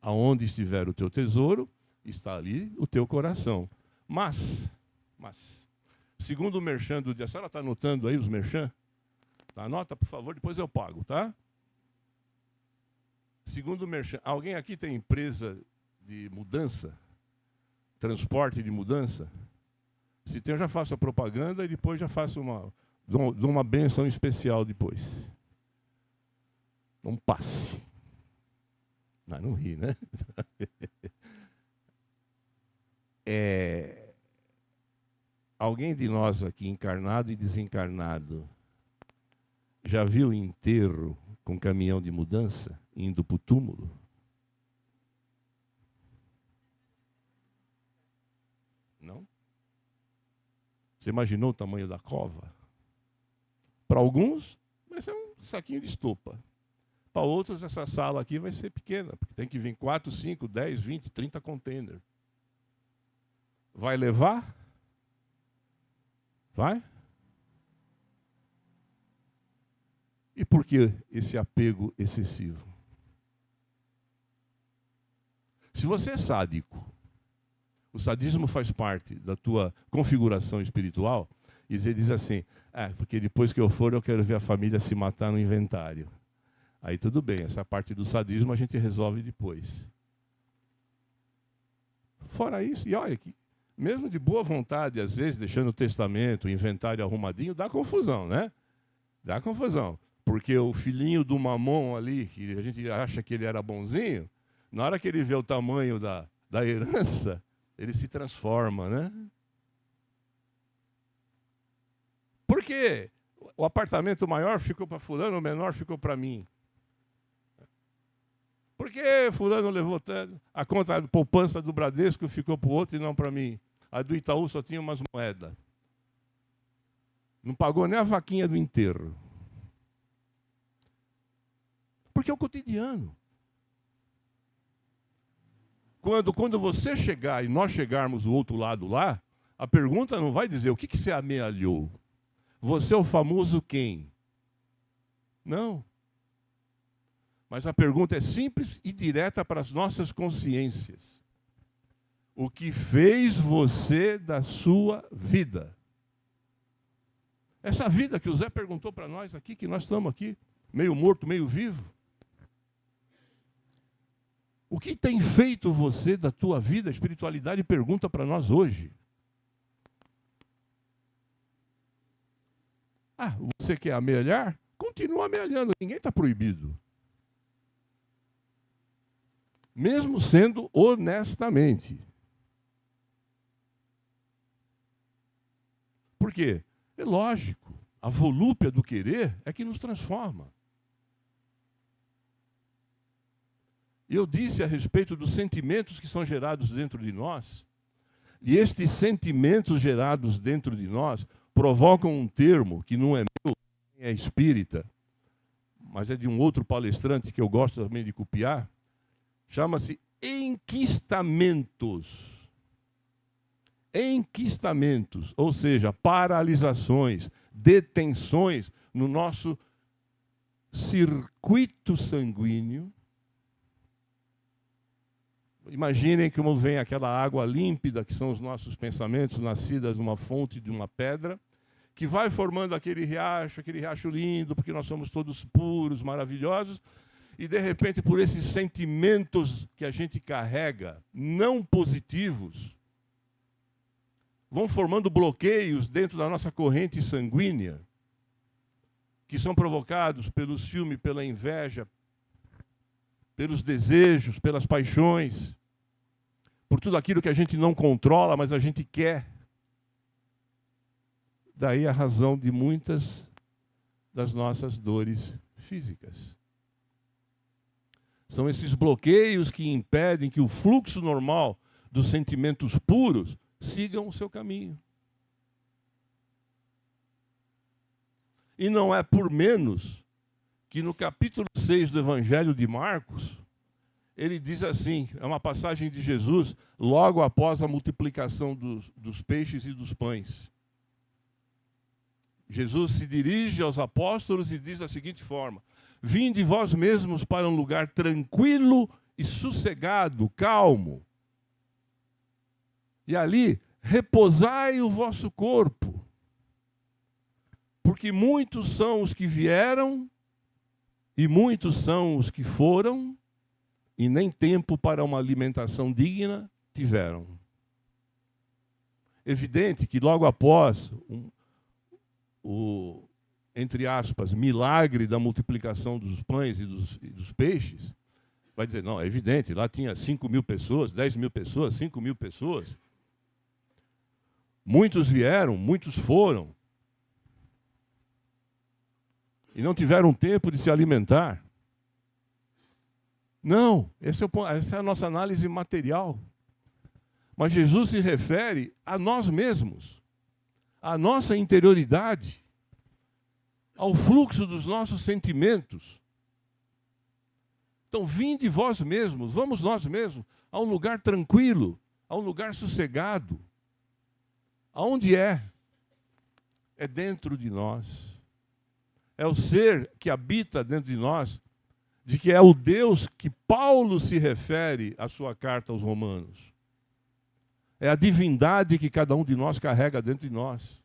Aonde estiver o teu tesouro, está ali o teu coração. Mas, segundo o merchan do dia, a senhora está anotando aí os merchan? Anota, por favor, depois eu pago, tá? Segundo o merchan, alguém aqui tem empresa de mudança? Transporte de mudança? Se tem, eu já faço a propaganda e depois já faço uma benção especial depois. Um passe. Não ri, né? Alguém de nós aqui, encarnado e desencarnado, já viu enterro com caminhão de mudança indo para o túmulo? Não? Você imaginou o tamanho da cova? Para alguns, vai ser um saquinho de estopa. Para outros, essa sala aqui vai ser pequena, porque tem que vir 4, 5, 10, 20, 30 containers. Vai levar? Vai? E por que esse apego excessivo? Se você é sádico, o sadismo faz parte da tua configuração espiritual, e você diz assim, porque depois que eu for, eu quero ver a família se matar no inventário. Aí tudo bem, essa parte do sadismo a gente resolve depois. Fora isso, e olha aqui, mesmo de boa vontade, às vezes, deixando o testamento, o inventário arrumadinho, dá confusão, né? Dá confusão. Porque o filhinho do Mamon ali, que a gente acha que ele era bonzinho, na hora que ele vê o tamanho da herança, ele se transforma, né? Por quê? O apartamento maior ficou para fulano, o menor ficou para mim. Por que fulano levou tanto? A conta de poupança do Bradesco ficou para o outro e não para mim. A do Itaú só tinha umas moedas. Não pagou nem a vaquinha do enterro. Porque é o cotidiano. Quando você chegar e nós chegarmos do outro lado lá, a pergunta não vai dizer o que você amealhou. Você é o famoso quem? Não. Mas a pergunta é simples e direta para as nossas consciências. O que fez você da sua vida? Essa vida que o Zé perguntou para nós aqui, que nós estamos aqui, meio morto, meio vivo. O que tem feito você da tua vida? A espiritualidade pergunta para nós hoje. Ah, você quer amealhar? Continua amealhando, ninguém está proibido. Mesmo sendo honestamente. Por quê? É lógico, a volúpia do querer é que nos transforma. Eu disse a respeito dos sentimentos que são gerados dentro de nós, e estes sentimentos gerados dentro de nós provocam um termo que não é meu, é espírita, mas é de um outro palestrante que eu gosto também de copiar, chama-se enquistamentos. Enquistamentos, ou seja, paralisações, detenções no nosso circuito sanguíneo. Imaginem como vem aquela água límpida, que são os nossos pensamentos, nascidas numa fonte de uma pedra, que vai formando aquele riacho lindo, porque nós somos todos puros, maravilhosos, e de repente, por esses sentimentos que a gente carrega, não positivos, vão formando bloqueios dentro da nossa corrente sanguínea, que são provocados pelo ciúme, pela inveja, pelos desejos, pelas paixões, por tudo aquilo que a gente não controla, mas a gente quer. Daí a razão de muitas das nossas dores físicas. São esses bloqueios que impedem que o fluxo normal dos sentimentos puros sigam o seu caminho. E não é por menos que no capítulo 6 do Evangelho de Marcos, ele diz assim, é uma passagem de Jesus, logo após a multiplicação dos peixes e dos pães. Jesus se dirige aos apóstolos e diz da seguinte forma: vinde vós mesmos para um lugar tranquilo e sossegado, calmo. E ali, repousai o vosso corpo, porque muitos são os que vieram e muitos são os que foram, e nem tempo para uma alimentação digna tiveram. Evidente que logo após o, entre aspas, milagre da multiplicação dos pães e dos peixes, vai dizer, não, é evidente, lá tinha 5.000 pessoas, 10.000 pessoas, 5.000 pessoas. Muitos vieram, muitos foram. E não tiveram tempo de se alimentar. Não, essa é a nossa análise material. Mas Jesus se refere a nós mesmos, à nossa interioridade, ao fluxo dos nossos sentimentos. Então, vinde vós mesmos, vamos nós mesmos, a um lugar tranquilo, a um lugar sossegado. Aonde é? É dentro de nós. É o ser que habita dentro de nós, de que é o Deus que Paulo se refere à sua carta aos Romanos. É a divindade que cada um de nós carrega dentro de nós.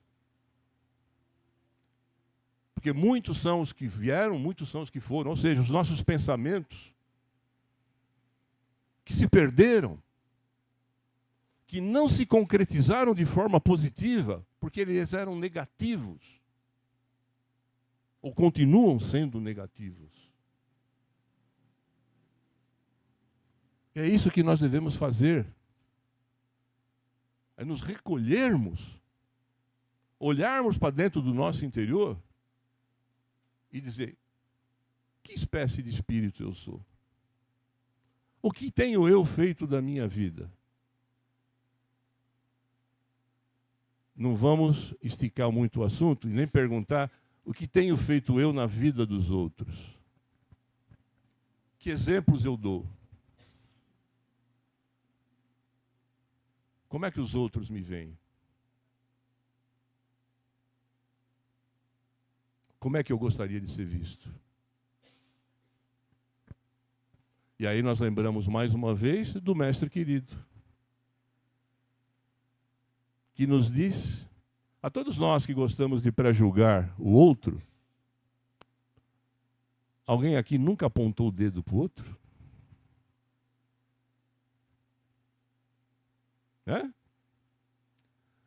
Porque muitos são os que vieram, muitos são os que foram, ou seja, os nossos pensamentos que se perderam, que não se concretizaram de forma positiva, porque eles eram negativos, ou continuam sendo negativos. É isso que nós devemos fazer. É nos recolhermos, olharmos para dentro do nosso interior e dizer, que espécie de espírito eu sou? O que tenho eu feito da minha vida? Não vamos esticar muito o assunto e nem perguntar o que tenho feito eu na vida dos outros. Que exemplos eu dou? Como é que os outros me veem? Como é que eu gostaria de ser visto? E aí nós lembramos mais uma vez do mestre querido, que nos diz, a todos nós que gostamos de pré-julgar o outro, alguém aqui nunca apontou o dedo para o outro? É?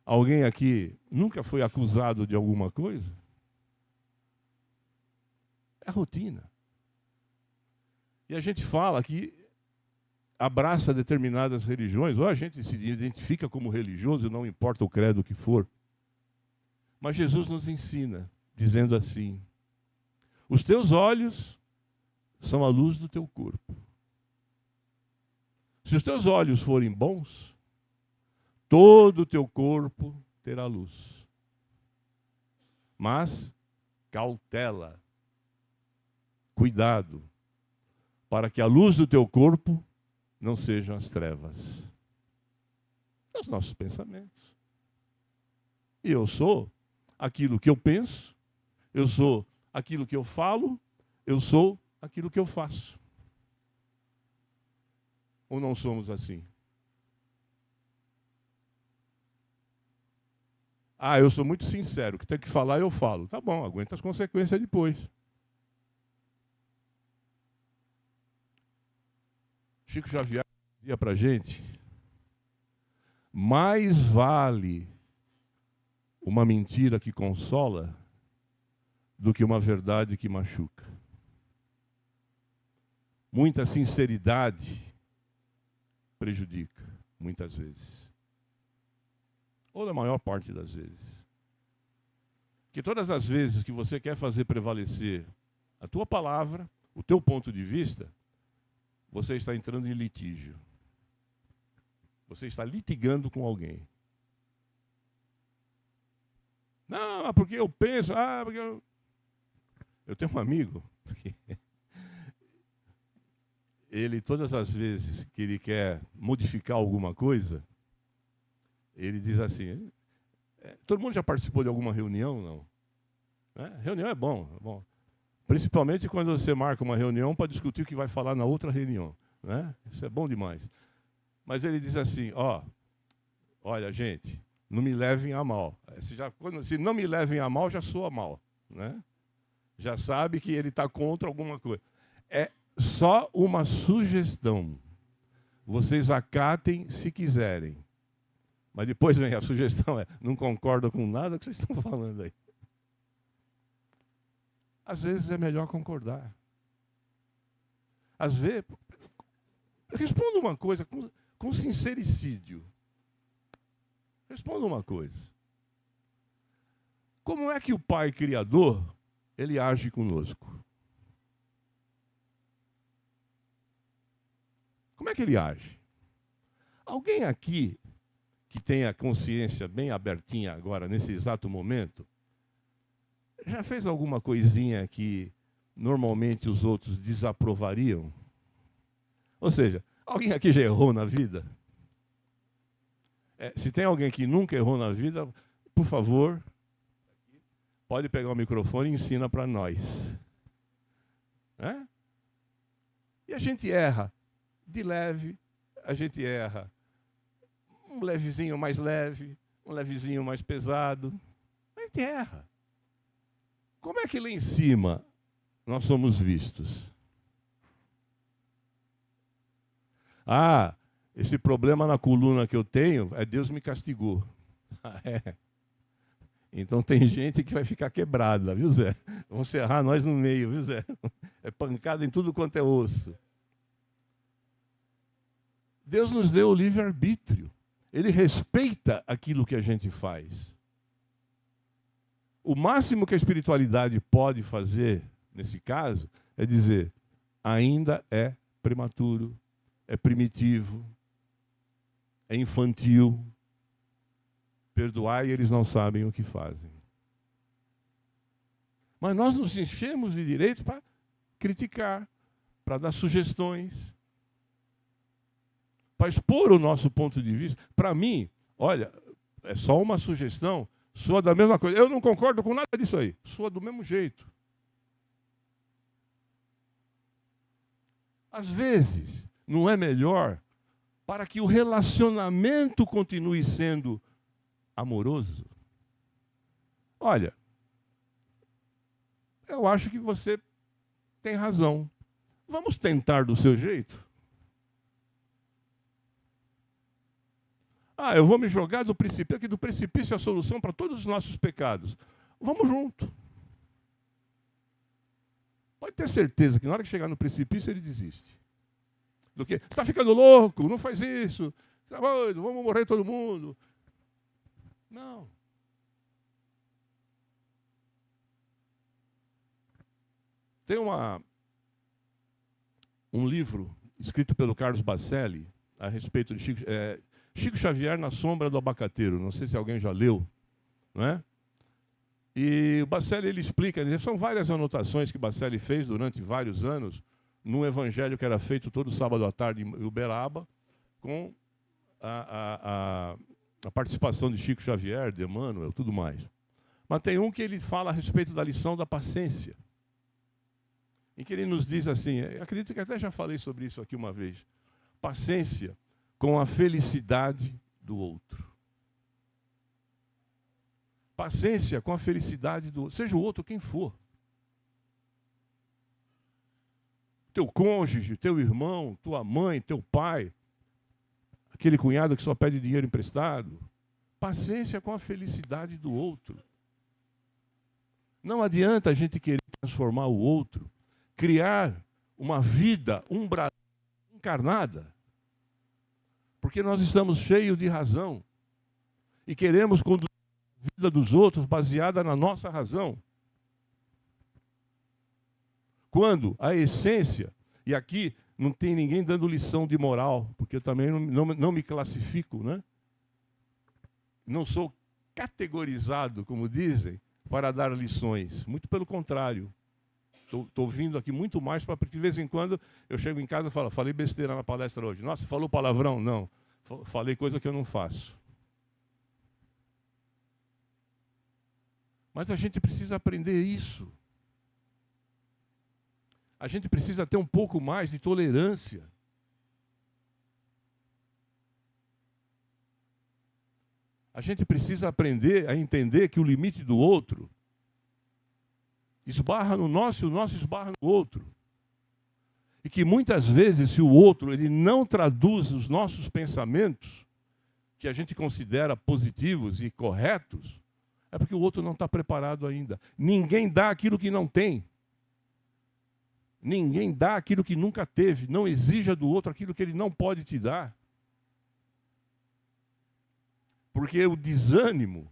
Alguém aqui nunca foi acusado de alguma coisa? É rotina. E a gente fala que abraça determinadas religiões, ou a gente se identifica como religioso, não importa o credo que for. Mas Jesus nos ensina, dizendo assim: os teus olhos são a luz do teu corpo. Se os teus olhos forem bons, todo o teu corpo terá luz. Mas cautela, cuidado, para que a luz do teu corpo não sejam as trevas. Os nossos pensamentos. E eu sou aquilo que eu penso, eu sou aquilo que eu falo, eu sou aquilo que eu faço. Ou não somos assim? Ah, eu sou muito sincero, o que tem que falar eu falo. Tá bom, aguenta as consequências depois. Chico Xavier dizia para a gente: mais vale uma mentira que consola do que uma verdade que machuca. Muita sinceridade prejudica, muitas vezes. Ou na maior parte das vezes. Que todas as vezes que você quer fazer prevalecer a tua palavra, o teu ponto de vista, você está entrando em litígio. Você está litigando com alguém. Não, porque eu penso, porque eu tenho um amigo que ele, todas as vezes que ele quer modificar alguma coisa, ele diz assim: todo mundo já participou de alguma reunião, não? Reunião é bom, é bom. Principalmente quando você marca uma reunião para discutir o que vai falar na outra reunião, né? Isso é bom demais. Mas ele diz assim: olha, gente, não me levem a mal. Se não me levem a mal, já soa mal, né? Já sabe que ele está contra alguma coisa. É só uma sugestão. Vocês acatem se quiserem. Mas depois vem a sugestão, não concordo com nada que vocês estão falando aí. Às vezes é melhor concordar. Às vezes, responda uma coisa com sincericídio. Responda uma coisa. Como é que o Pai Criador, ele age conosco? Como é que ele age? Alguém aqui que tem a consciência bem abertinha agora, nesse exato momento, já fez alguma coisinha que normalmente os outros desaprovariam? Ou seja, alguém aqui já errou na vida? Se tem alguém que nunca errou na vida, por favor, pode pegar o microfone e ensina para nós. E a gente erra de leve, a gente erra um levezinho mais leve, um levezinho mais pesado. A gente erra. Como é que lá em cima nós somos vistos? Esse problema na coluna que eu tenho, Deus me castigou. Então tem gente que vai ficar quebrada, viu, Zé? Vão serrar nós no meio, viu, Zé? É pancada em tudo quanto é osso. Deus nos deu o livre-arbítrio. Ele respeita aquilo que a gente faz. O máximo que a espiritualidade pode fazer, nesse caso, é dizer: ainda é prematuro, é primitivo, é infantil. Perdoai, eles não sabem o que fazem. Mas nós nos enchemos de direito para criticar, para dar sugestões, para expor o nosso ponto de vista. Para mim, olha, é só uma sugestão, soa da mesma coisa. Eu não concordo com nada disso aí, soa do mesmo jeito. Às vezes, não é melhor, para que o relacionamento continue sendo amoroso? Olha, eu acho que você tem razão. Vamos tentar do seu jeito? Eu vou me jogar do precipício, que do precipício é a solução para todos os nossos pecados. Vamos junto. Pode ter certeza que na hora que chegar no precipício ele desiste. Do que? Você está ficando louco, não faz isso, você está doido, vamos morrer todo mundo. Não. Tem um livro escrito pelo Carlos Bacelli a respeito de Chico Xavier na Sombra do Abacateiro. Não sei se alguém já leu, não é? E o Bacelli ele explica, são várias anotações que Bacelli fez durante vários anos num evangelho que era feito todo sábado à tarde em Uberaba, com a participação de Chico Xavier, de Emmanuel, tudo mais. Mas tem um que ele fala a respeito da lição da paciência, em que ele nos diz assim, acredito que até já falei sobre isso aqui uma vez, paciência com a felicidade do outro. Paciência com a felicidade do outro, seja o outro quem for. Teu cônjuge, teu irmão, tua mãe, teu pai, aquele cunhado que só pede dinheiro emprestado. Paciência com a felicidade do outro. Não adianta a gente querer transformar o outro, criar uma vida encarnada, porque nós estamos cheios de razão e queremos conduzir a vida dos outros baseada na nossa razão. Quando a essência, e aqui não tem ninguém dando lição de moral, porque eu também não me classifico, né? Não sou categorizado, como dizem, para dar lições. Muito pelo contrário. Estou vindo aqui muito mais para, porque de vez em quando eu chego em casa e falo, falei besteira na palestra hoje. Nossa, falou palavrão? Não. Falei coisa que eu não faço. Mas a gente precisa aprender isso. A gente precisa ter um pouco mais de tolerância. A gente precisa aprender a entender que o limite do outro esbarra no nosso e o nosso esbarra no outro. E que muitas vezes, se o outro ele não traduz os nossos pensamentos, que a gente considera positivos e corretos, é porque o outro não está preparado ainda. Ninguém dá aquilo que não tem. Ninguém dá aquilo que nunca teve. Não exija do outro aquilo que ele não pode te dar. Porque o desânimo,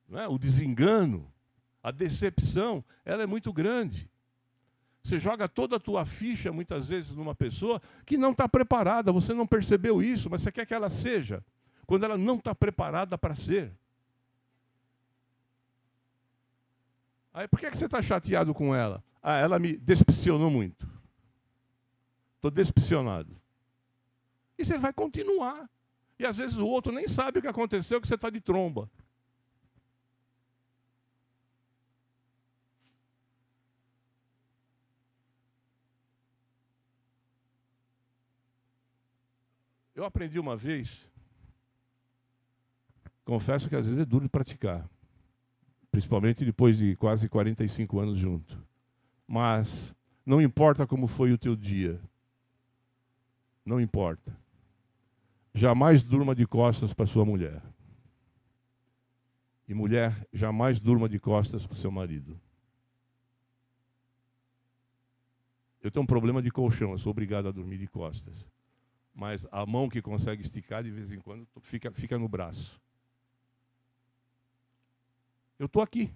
né, o desengano, a decepção, ela é muito grande. Você joga toda a tua ficha, muitas vezes, numa pessoa que não está preparada. Você não percebeu isso, mas você quer que ela seja, quando ela não está preparada para ser. Aí, por que você está chateado com ela? Ela me decepcionou muito. Estou decepcionado. E você vai continuar. E às vezes o outro nem sabe o que aconteceu, que você está de tromba. Eu aprendi uma vez, confesso que às vezes é duro de praticar, principalmente depois de quase 45 anos junto. Mas não importa como foi o teu dia, não importa. Jamais durma de costas para sua mulher. E mulher, jamais durma de costas para o seu marido. Eu tenho um problema de colchão, eu sou obrigado a dormir de costas. Mas a mão que consegue esticar, de vez em quando, fica no braço. Eu estou aqui.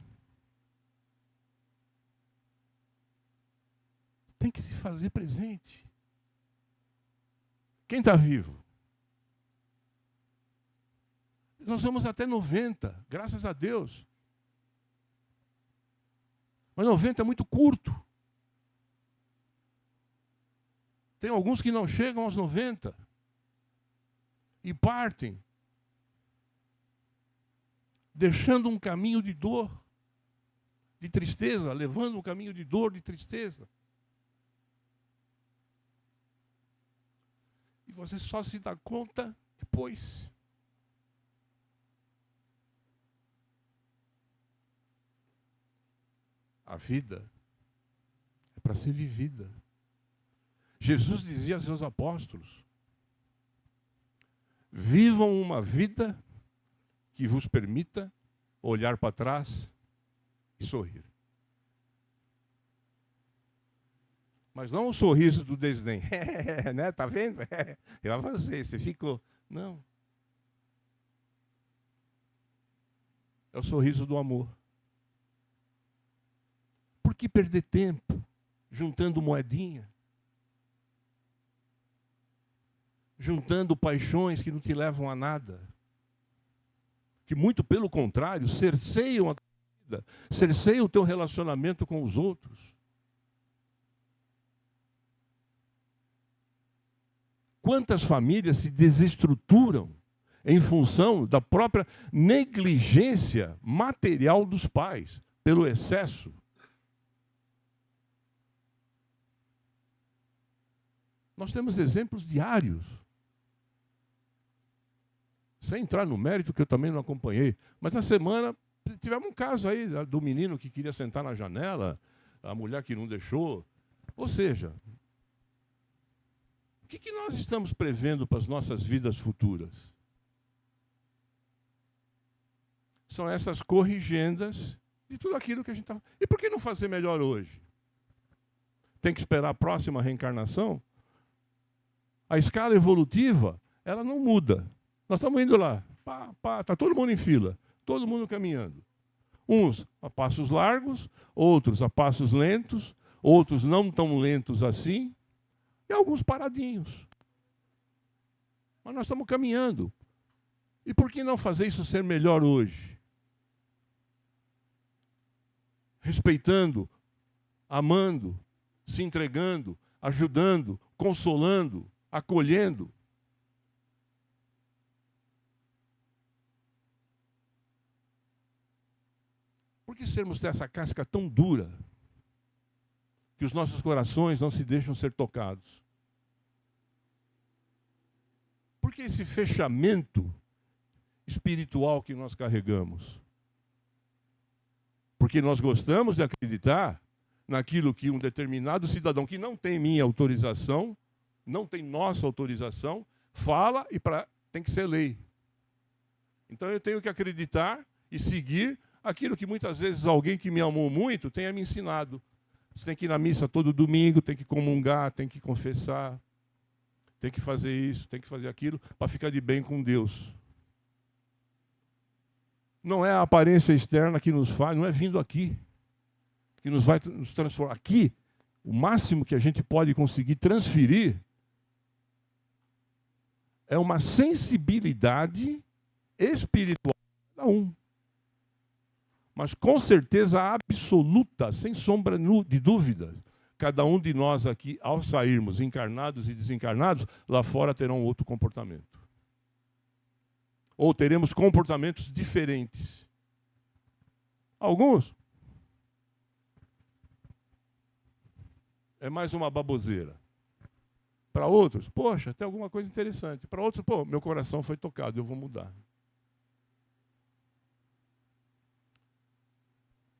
Tem que se fazer presente. Quem está vivo? Nós vamos até 90, graças a Deus. Mas 90 é muito curto. Tem alguns que não chegam aos 90 e partem, deixando um caminho de dor, de tristeza, levando um caminho de dor, de tristeza. E você só se dá conta depois. A vida é para ser vivida. Jesus dizia a seus apóstolos: vivam uma vida que vos permita olhar para trás e sorrir. Mas não o sorriso do desdém. Né? Tá vendo? Eu avancei, você ficou. Não. É o sorriso do amor. Por que perder tempo juntando moedinha? Juntando paixões que não te levam a nada? Que muito pelo contrário, cerceiam a tua vida, cerceiam o teu relacionamento com os outros. Quantas famílias se desestruturam em função da própria negligência material dos pais, pelo excesso. Nós temos exemplos diários. Sem entrar no mérito, que eu também não acompanhei. Mas na semana, tivemos um caso aí do menino que queria sentar na janela, a mulher que não deixou. Ou seja, o que nós estamos prevendo para as nossas vidas futuras? São essas corrigendas de tudo aquilo que a gente está... E por que não fazer melhor hoje? Tem que esperar a próxima reencarnação? A escala evolutiva, ela não muda. Nós estamos indo lá, está todo mundo em fila, todo mundo caminhando. Uns a passos largos, outros a passos lentos, outros não tão lentos assim, e alguns paradinhos. Mas nós estamos caminhando. E por que não fazer isso ser melhor hoje? Respeitando, amando, se entregando, ajudando, consolando, acolhendo. Por que sermos dessa casca tão dura que os nossos corações não se deixam ser tocados? Por que esse fechamento espiritual que nós carregamos? Porque nós gostamos de acreditar naquilo que um determinado cidadão que não tem minha autorização, não tem nossa autorização, fala e tem que ser lei. Então eu tenho que acreditar e seguir aquilo que muitas vezes alguém que me amou muito tenha me ensinado. Você tem que ir na missa todo domingo, tem que comungar, tem que confessar, tem que fazer isso, tem que fazer aquilo, para ficar de bem com Deus. Não é a aparência externa que nos faz, não é vindo aqui, que nos vai nos transformar. Aqui, o máximo que a gente pode conseguir transferir é uma sensibilidade espiritual de cada um. Mas com certeza absoluta, sem sombra de dúvida, cada um de nós aqui, ao sairmos encarnados e desencarnados, lá fora terão outro comportamento. Ou teremos comportamentos diferentes. Alguns é mais uma baboseira. Para outros, poxa, tem alguma coisa interessante. Para outros, pô, meu coração foi tocado, eu vou mudar.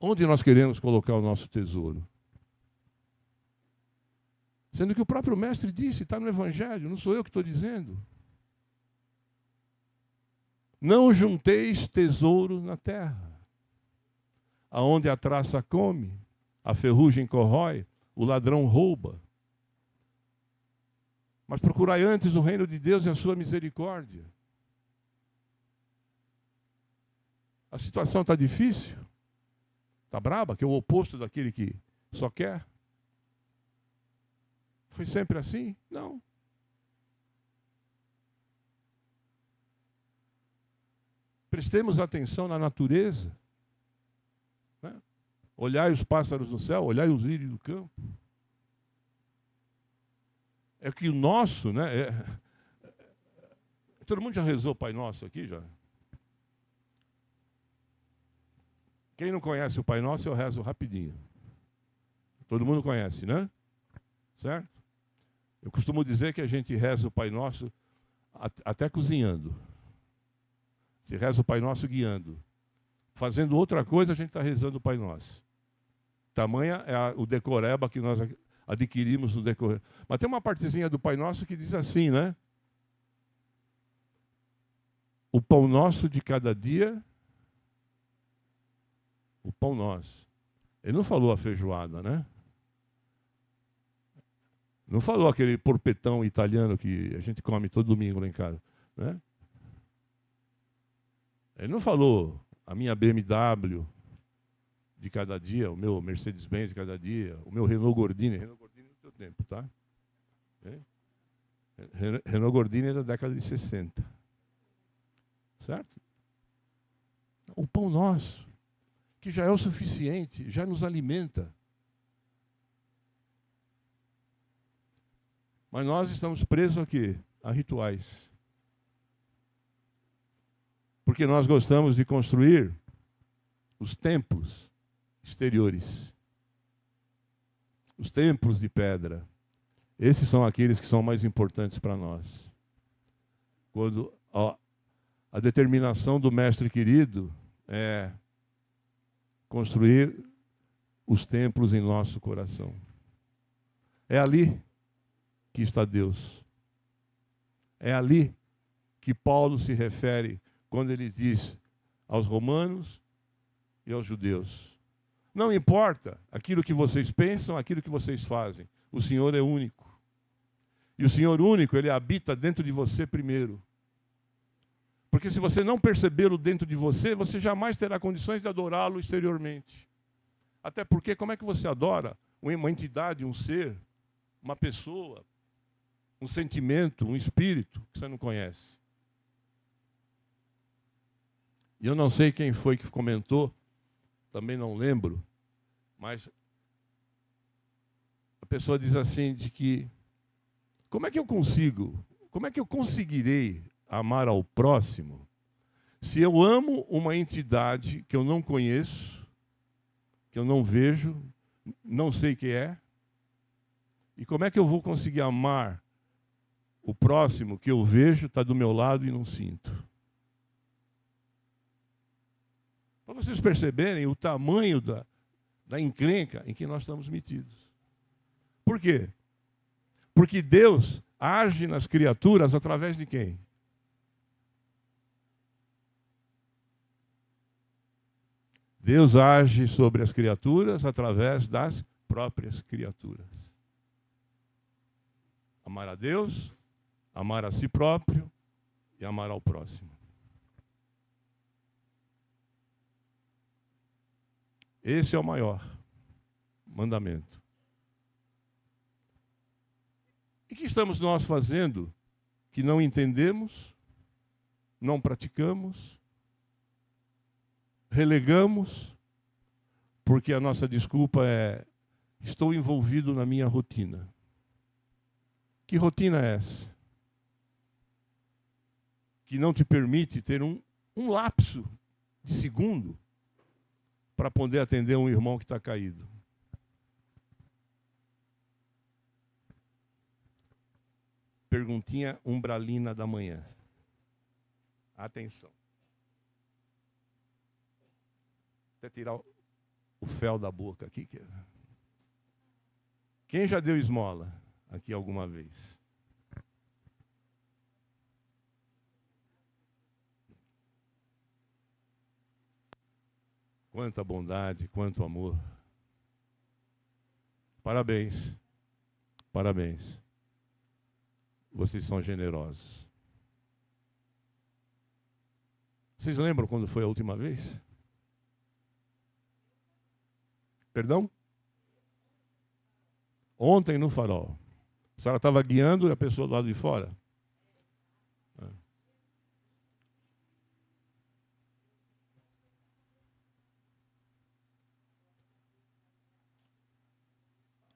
Onde nós queremos colocar o nosso tesouro? Sendo que o próprio mestre disse, está no Evangelho, não sou eu que estou dizendo. Não junteis tesouro na terra, aonde a traça come, a ferrugem corrói, o ladrão rouba. Mas procurai antes o reino de Deus e a sua misericórdia. A situação está difícil? Está braba? Que é o oposto daquele que só quer? Foi sempre assim? Não. Prestemos atenção na natureza. Né? Olhai os pássaros no céu, olhai os lírios do campo. É que o nosso, né? Todo mundo já rezou o Pai Nosso aqui, já? Quem não conhece o Pai Nosso, eu rezo rapidinho. Todo mundo conhece, né? Certo? Eu costumo dizer que a gente reza o Pai Nosso até cozinhando. A gente reza o Pai Nosso guiando. Fazendo outra coisa, a gente está rezando o Pai Nosso. Tamanha é o decoreba que nós adquirimos no decorrer. Mas tem uma partezinha do Pai Nosso que diz assim, né? O pão nosso de cada dia, o pão nosso. Ele não falou a feijoada, né? Não falou aquele porpetão italiano que a gente come todo domingo lá em casa, né? Ele não falou a minha BMW de cada dia, o meu Mercedes-Benz de cada dia, o meu Renault Gordini. Renault Gordini é do teu tempo, tá? Renault Gordini é da década de 60. Certo? O pão nosso, que já é o suficiente, já nos alimenta. Mas nós estamos presos a quê? A rituais. Porque nós gostamos de construir os templos exteriores. Os templos de pedra. Esses são aqueles que são mais importantes para nós. Quando a determinação do mestre querido é construir os templos em nosso coração. É ali que está Deus. É ali que Paulo se refere quando ele diz aos romanos e aos judeus: não importa aquilo que vocês pensam, aquilo que vocês fazem, o Senhor é único. E o Senhor único, Ele habita dentro de você primeiro. Porque se você não percebê-lo dentro de você, você jamais terá condições de adorá-lo exteriormente. Até porque, como é que você adora uma entidade, um ser, uma pessoa, um sentimento, um espírito que você não conhece? E eu não sei quem foi que comentou, também não lembro, mas a pessoa diz assim, de que como é que eu conseguirei amar ao próximo se eu amo uma entidade que eu não conheço, que eu não vejo, não sei quem é? E como é que eu vou conseguir amar o próximo que eu vejo, está do meu lado e não sinto? Para vocês perceberem o tamanho da encrenca em que nós estamos metidos. Por quê? Porque Deus age nas criaturas através de quem? Deus age sobre as criaturas através das próprias criaturas. Amar a Deus, amar a si próprio e amar ao próximo. Esse é o maior mandamento. E o que estamos nós fazendo que não entendemos, não praticamos, relegamos, porque a nossa desculpa é: estou envolvido na minha rotina. Que rotina é essa? Que não te permite ter um lapso de segundo para poder atender um irmão que está caído. Perguntinha umbralina da manhã. Atenção. Até tirar o fel da boca aqui. Quem já deu esmola aqui alguma vez? Quanta bondade, quanto amor. Parabéns. Parabéns. Vocês são generosos. Vocês lembram quando foi a última vez? Perdão? Ontem no farol. A senhora estava guiando e a pessoa do lado de fora?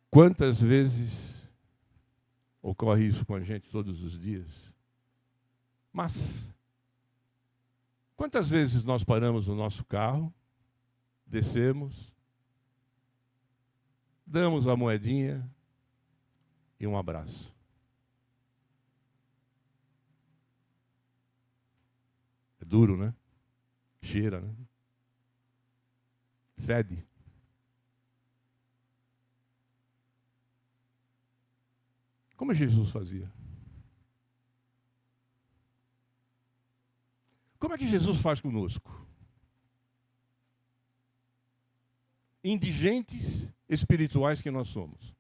Quantas vezes Ocorre isso com a gente todos os dias. Mas, quantas vezes nós paramos no nosso carro, descemos, damos a moedinha e um abraço? É duro, né? Cheira, né? Fede. Como Jesus fazia? Como é que Jesus faz conosco? Indigentes espirituais que nós somos.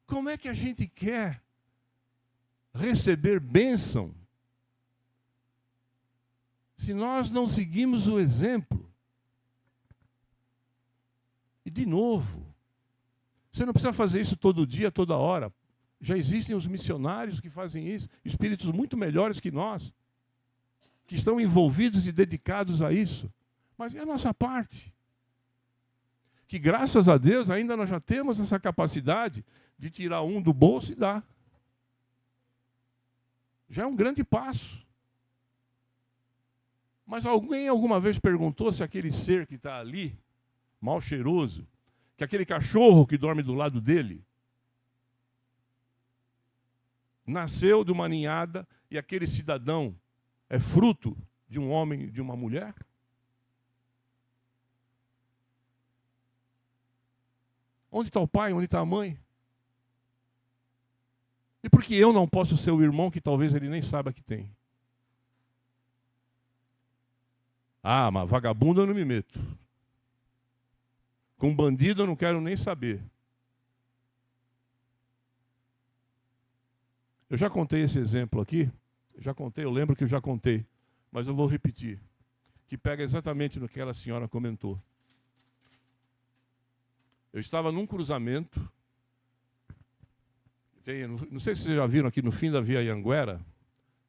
Como é que a gente quer receber bênção se nós não seguimos o exemplo? E de novo, você não precisa fazer isso todo dia, toda hora. Já existem os missionários que fazem isso, espíritos muito melhores que nós, que estão envolvidos e dedicados a isso. Mas é a nossa parte. Que graças a Deus ainda nós já temos essa capacidade de tirar um do bolso e dar. Já é um grande passo. Mas alguém alguma vez perguntou se aquele ser que está ali, mal cheiroso, que aquele cachorro que dorme do lado dele, nasceu de uma ninhada e aquele cidadão é fruto de um homem e de uma mulher? Onde está o pai? Onde está a mãe? E por que eu não posso ser o irmão que talvez ele nem saiba que tem? Ah, mas vagabundo eu não me meto. Com bandido eu não quero nem saber. Eu já contei esse exemplo aqui. Eu lembro que eu já contei. Mas eu vou repetir. Que pega exatamente no que aquela senhora comentou. Eu estava num cruzamento. Não sei se vocês já viram aqui no fim da Via Anhanguera.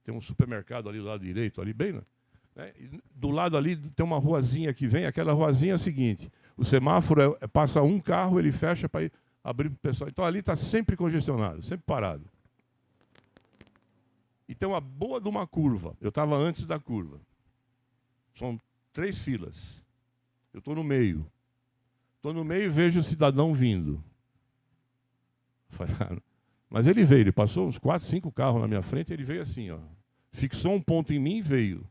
Tem um supermercado ali do lado direito, ali bem, né? Do lado ali tem uma ruazinha que vem. Aquela ruazinha é a seguinte. O semáforo passa um carro, ele fecha para abrir para o pessoal. Então ali está sempre congestionado, sempre parado. E tem uma boa de uma curva. Eu estava antes da curva. São 3 filas. Eu estou no meio. Estou no meio e vejo o cidadão vindo. Mas ele veio, ele passou uns 4, 5 carros na minha frente, ele veio assim, ó. Fixou um ponto em mim e veio.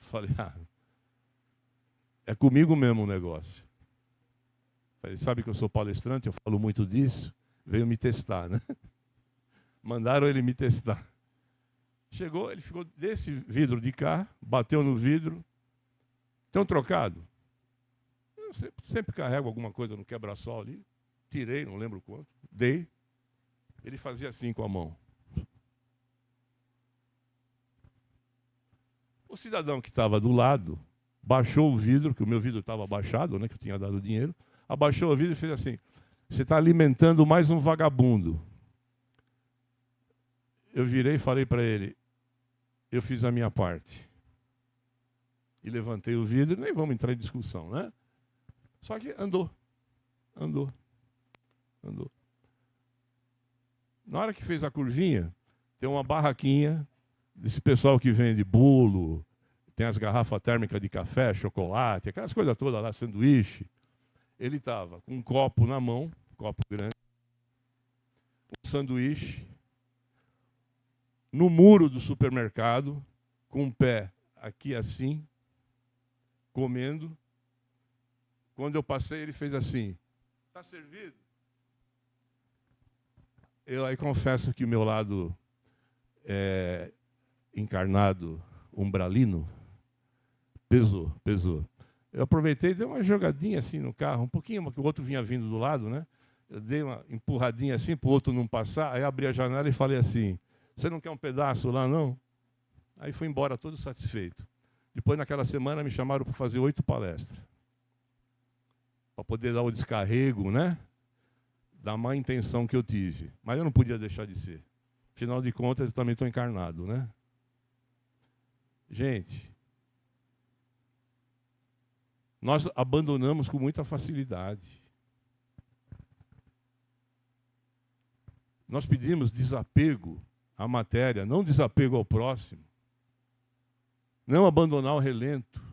Falei, é comigo mesmo o negócio. Falei, sabe que eu sou palestrante, eu falo muito disso. Veio me testar, né? Mandaram ele me testar. Chegou, ele ficou desse vidro de cá, bateu no vidro. Tem um trocado? Eu sempre carrego alguma coisa no quebra-sol ali. Tirei, não lembro quanto. Dei. Ele fazia assim com a mão. O cidadão que estava do lado baixou o vidro, que o meu vidro estava abaixado, né, que eu tinha dado o dinheiro. Abaixou o vidro e fez assim: você está alimentando mais um vagabundo. Eu virei e falei para ele: eu fiz a minha parte. E levantei o vidro, nem vamos entrar em discussão, né? Só que andou. Na hora que fez a curvinha, tem uma barraquinha desse pessoal que vende bolo, tem as garrafas térmicas de café, chocolate, aquelas coisas todas lá, sanduíche. Ele estava com um copo na mão, um copo grande, um sanduíche, no muro do supermercado, com um pé aqui assim, comendo. Quando eu passei, ele fez assim: está servido? Eu aí confesso que o meu lado encarnado, umbralino, pesou. Eu aproveitei e dei uma jogadinha assim no carro, um pouquinho, porque o outro vinha vindo do lado, né? Eu dei uma empurradinha assim para o outro não passar, aí abri a janela e falei assim: você não quer um pedaço lá, não? Aí fui embora todo satisfeito. Depois, naquela semana, me chamaram para fazer 8 palestras. Para poder dar o descarrego, né? Da má intenção que eu tive. Mas eu não podia deixar de ser. Afinal de contas, eu também estou encarnado, né? Gente, nós abandonamos com muita facilidade. Nós pedimos desapego à matéria, não desapego ao próximo. Não abandonar o relento.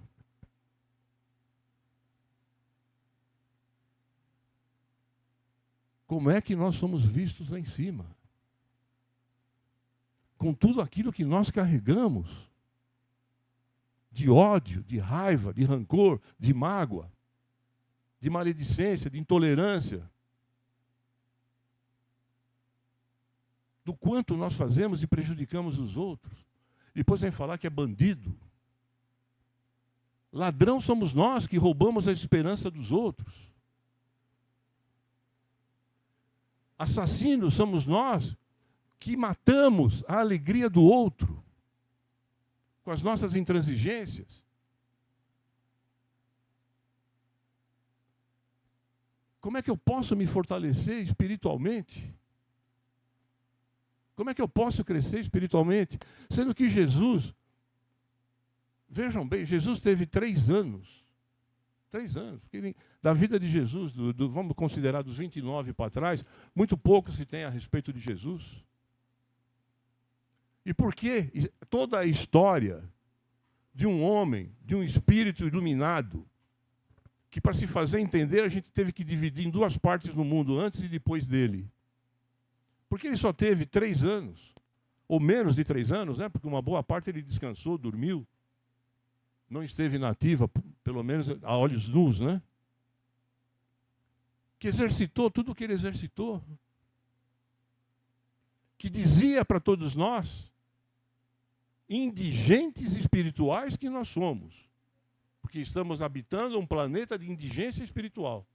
Como é que nós somos vistos lá em cima? Com tudo aquilo que nós carregamos, de ódio, de raiva, de rancor, de mágoa, de maledicência, de intolerância. Do quanto nós fazemos e prejudicamos os outros. Depois vem falar que é bandido. Ladrão somos nós que roubamos a esperança dos outros. Assassinos somos nós que matamos a alegria do outro com as nossas intransigências. Como é que eu posso me fortalecer espiritualmente? Como é que eu posso crescer espiritualmente? Sendo que Jesus, vejam bem, Jesus teve 3 anos. 3 anos. Da vida de Jesus, vamos considerar dos 29 para trás, muito pouco se tem a respeito de Jesus. E por que toda a história de um homem, de um espírito iluminado, que para se fazer entender a gente teve que dividir em 2 partes no mundo, antes e depois dele? Porque ele só teve 3 anos, ou menos de 3 anos, né? Porque uma boa parte ele descansou, dormiu, não esteve nativa, pelo menos a olhos nus, né? Que exercitou tudo o que ele exercitou. Que dizia para todos nós, indigentes espirituais que nós somos, porque estamos habitando um planeta de indigência espiritual.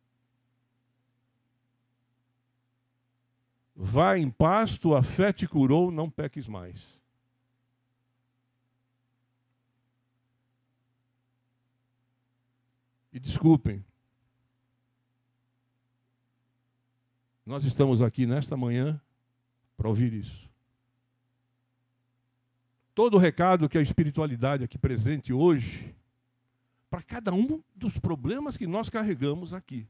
Vá em paz, tua fé te curou, não peques mais. E desculpem, nós estamos aqui nesta manhã para ouvir isso. Todo o recado que a espiritualidade aqui presente hoje, para cada um dos problemas que nós carregamos aqui,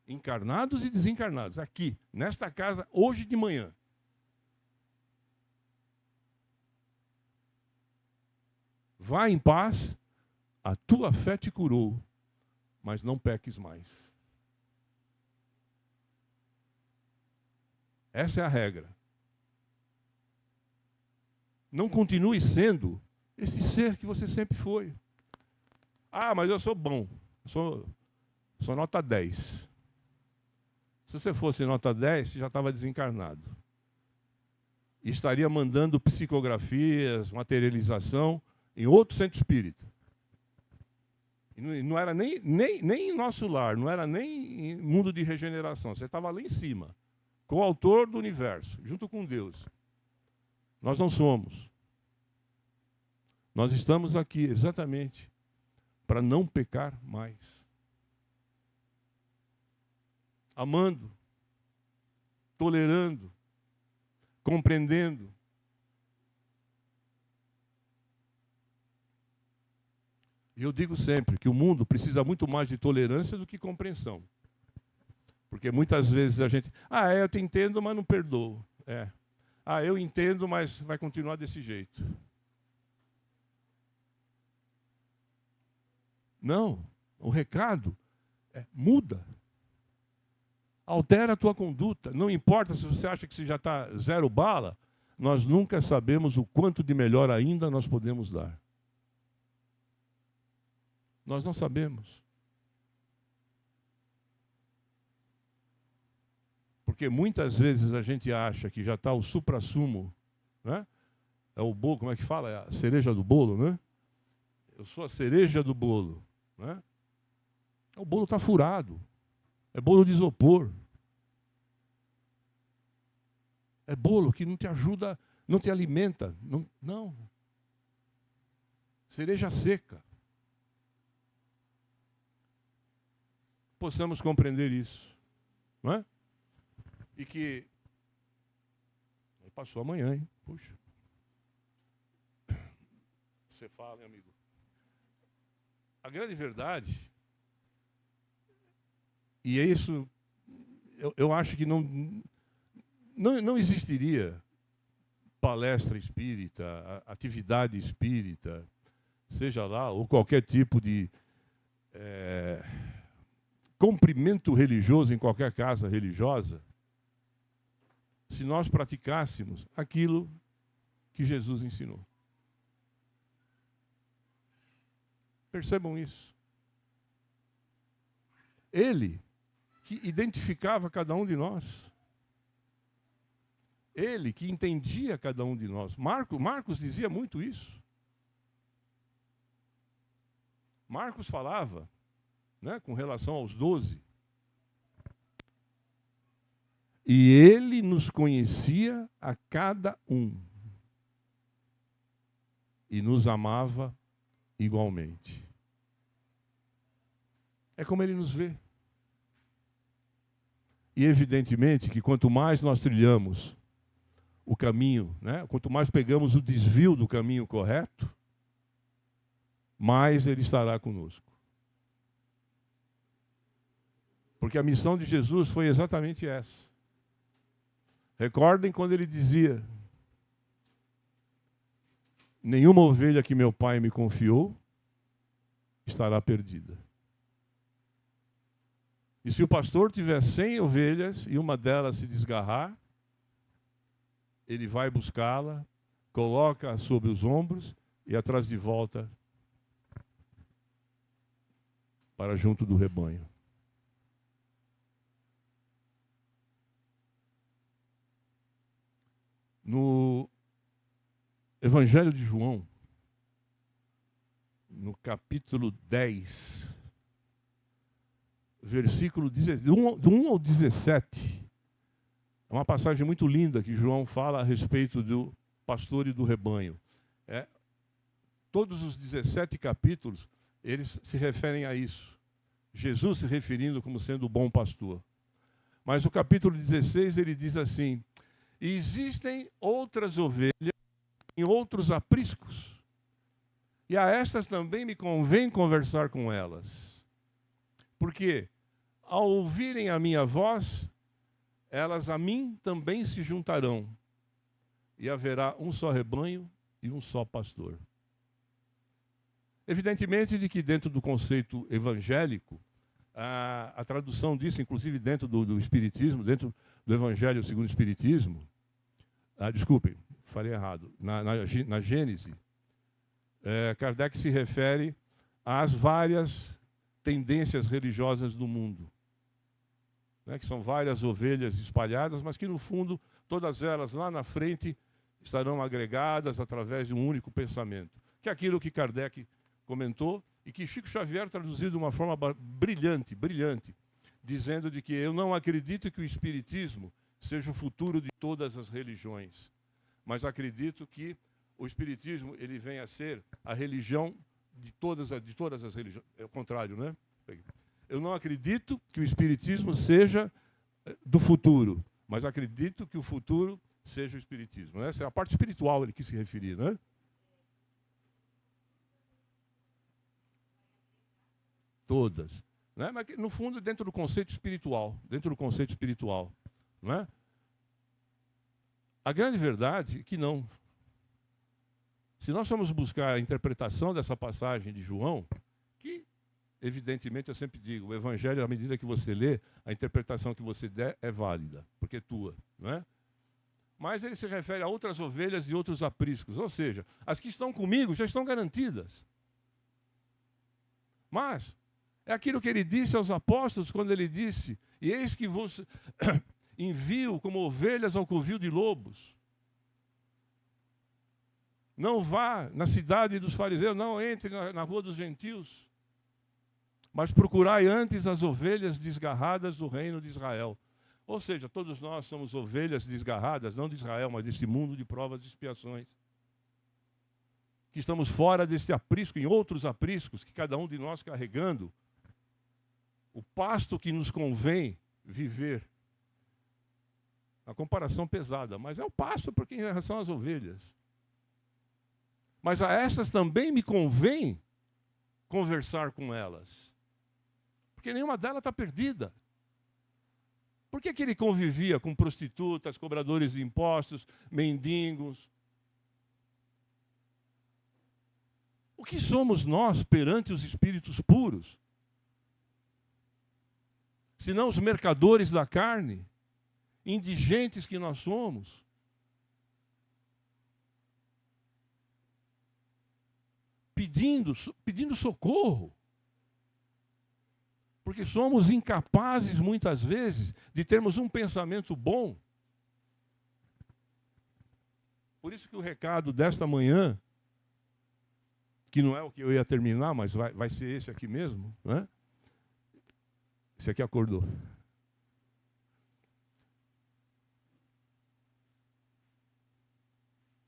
encarnados e desencarnados, aqui, nesta casa, hoje de manhã. Vá em paz, a tua fé te curou, mas não peques mais. Essa é a regra. Não continue sendo esse ser que você sempre foi. Ah, mas eu sou bom, sou nota 10. Se você fosse nota 10, você já estava desencarnado. E estaria mandando psicografias, materialização em outro centro espírita. E não era nem em nosso lar, não era nem em mundo de regeneração. Você estava lá em cima, com o autor do universo, junto com Deus. Nós não somos. Nós estamos aqui exatamente para não pecar mais. Amando, tolerando, compreendendo. E eu digo sempre que o mundo precisa muito mais de tolerância do que compreensão. Porque muitas vezes a gente... eu te entendo, mas não perdoo. Eu entendo, mas vai continuar desse jeito. Não. O recado é muda. Altera a tua conduta. Não importa se você acha que você já está 0 bala, nós nunca sabemos o quanto de melhor ainda nós podemos dar. Nós não sabemos. Porque muitas vezes a gente acha que já está o suprassumo, né? É o bolo, como é que fala? É a cereja do bolo, né? Eu sou a cereja do bolo, né? O bolo está furado. É bolo de isopor. É bolo que não te ajuda, não te alimenta. Não. Cereja seca. Possamos compreender isso. Não é? E que... Passou amanhã, hein? Puxa. Você fala, hein, amigo? A grande verdade E é isso, eu acho que não existiria palestra espírita, atividade espírita, seja lá, ou qualquer tipo de cumprimento religioso em qualquer casa religiosa, se nós praticássemos aquilo que Jesus ensinou. Percebam isso. Ele que identificava cada um de nós. Ele que entendia cada um de nós. Marcos dizia muito isso. Marcos falava, né, com relação aos 12. E ele nos conhecia a cada um. E nos amava igualmente. É como ele nos vê. E evidentemente que quanto mais nós trilhamos o caminho, né, quanto mais pegamos o desvio do caminho correto, mais ele estará conosco. Porque a missão de Jesus foi exatamente essa. Recordem quando ele dizia: nenhuma ovelha que meu Pai me confiou estará perdida. E se o pastor tiver 100 ovelhas e uma delas se desgarrar, ele vai buscá-la, coloca sobre os ombros e atrás de volta para junto do rebanho. No Evangelho de João, no capítulo 10, versículo 1 ao 17, é uma passagem muito linda que João fala a respeito do pastor e do rebanho. Todos os 17 capítulos, eles se referem a isso. Jesus se referindo como sendo o bom pastor. Mas o capítulo 16, ele diz assim: existem outras ovelhas em outros apriscos, e a estas também me convém conversar com elas. Porque, ao ouvirem a minha voz, elas a mim também se juntarão, e haverá um só rebanho e um só pastor. Evidentemente de que dentro do conceito evangélico, a tradução disso, inclusive dentro do Espiritismo, dentro do Evangelho segundo o Espiritismo, desculpem, falei errado, na Gênese, Kardec se refere às várias tendências religiosas do mundo, né, que são várias ovelhas espalhadas, mas que no fundo, todas elas lá na frente estarão agregadas através de um único pensamento, que é aquilo que Kardec comentou e que Chico Xavier traduziu de uma forma brilhante, dizendo de que eu não acredito que o Espiritismo seja o futuro de todas as religiões, mas acredito que o Espiritismo ele vem a ser a religião de todas as religiões. É o contrário, né? Eu não acredito que o Espiritismo seja do futuro, mas acredito que o futuro seja o Espiritismo. Né? Essa é a parte espiritual ele quis se referir, né? Todas. Né? Mas, no fundo, dentro do conceito espiritual. Não é? A grande verdade é que não. Se nós formos buscar a interpretação dessa passagem de João, que, evidentemente, eu sempre digo, o Evangelho, à medida que você lê, a interpretação que você der é válida, porque é tua. Não é? Mas ele se refere a outras ovelhas e outros apriscos, ou seja, as que estão comigo já estão garantidas. Mas é aquilo que ele disse aos apóstolos quando ele disse: e eis que vos envio como ovelhas ao covil de lobos. Não vá na cidade dos fariseus, não entre na rua dos gentios, mas procurai antes as ovelhas desgarradas do reino de Israel. Ou seja, todos nós somos ovelhas desgarradas, não de Israel, mas desse mundo de provas e expiações. Que estamos fora desse aprisco, em outros apriscos, que cada um de nós carregando o pasto que nos convém viver. A comparação pesada, mas é o pasto porque em relação às ovelhas. Mas a essas também me convém conversar com elas. Porque nenhuma delas está perdida. Por que ele convivia com prostitutas, cobradores de impostos, mendigos? O que somos nós perante os espíritos puros? Senão os mercadores da carne, indigentes que nós somos. Pedindo socorro. Porque somos incapazes, muitas vezes, de termos um pensamento bom. Por isso que o recado desta manhã, que não é o que eu ia terminar, mas vai ser esse aqui mesmo, né? Esse aqui acordou.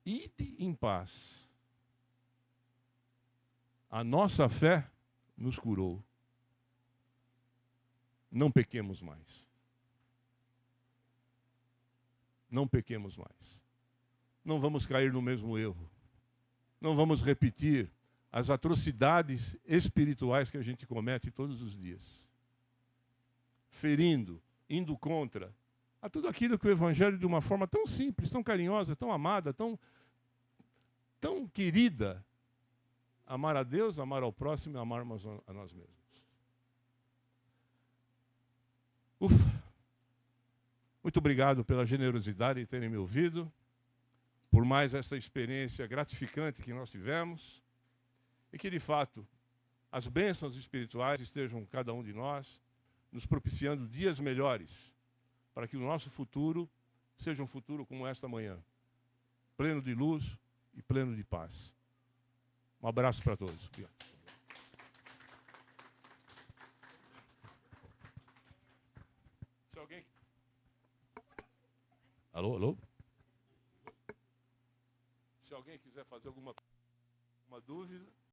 Ide em paz. A nossa fé nos curou. Não pequemos mais. Não pequemos mais. Não vamos cair no mesmo erro. Não vamos repetir as atrocidades espirituais que a gente comete todos os dias. Ferindo, indo contra a tudo aquilo que o Evangelho, de uma forma tão simples, tão carinhosa, tão amada, tão querida, amar a Deus, amar ao próximo e amarmos a nós mesmos. Ufa! Muito obrigado pela generosidade de terem me ouvido, por mais essa experiência gratificante que nós tivemos, e que, de fato, as bênçãos espirituais estejam com cada um de nós, nos propiciando dias melhores, para que o nosso futuro seja um futuro como esta manhã, pleno de luz e pleno de paz. Um abraço para todos. Obrigado. Se alguém... Alô, alô? Se alguém quiser fazer alguma dúvida...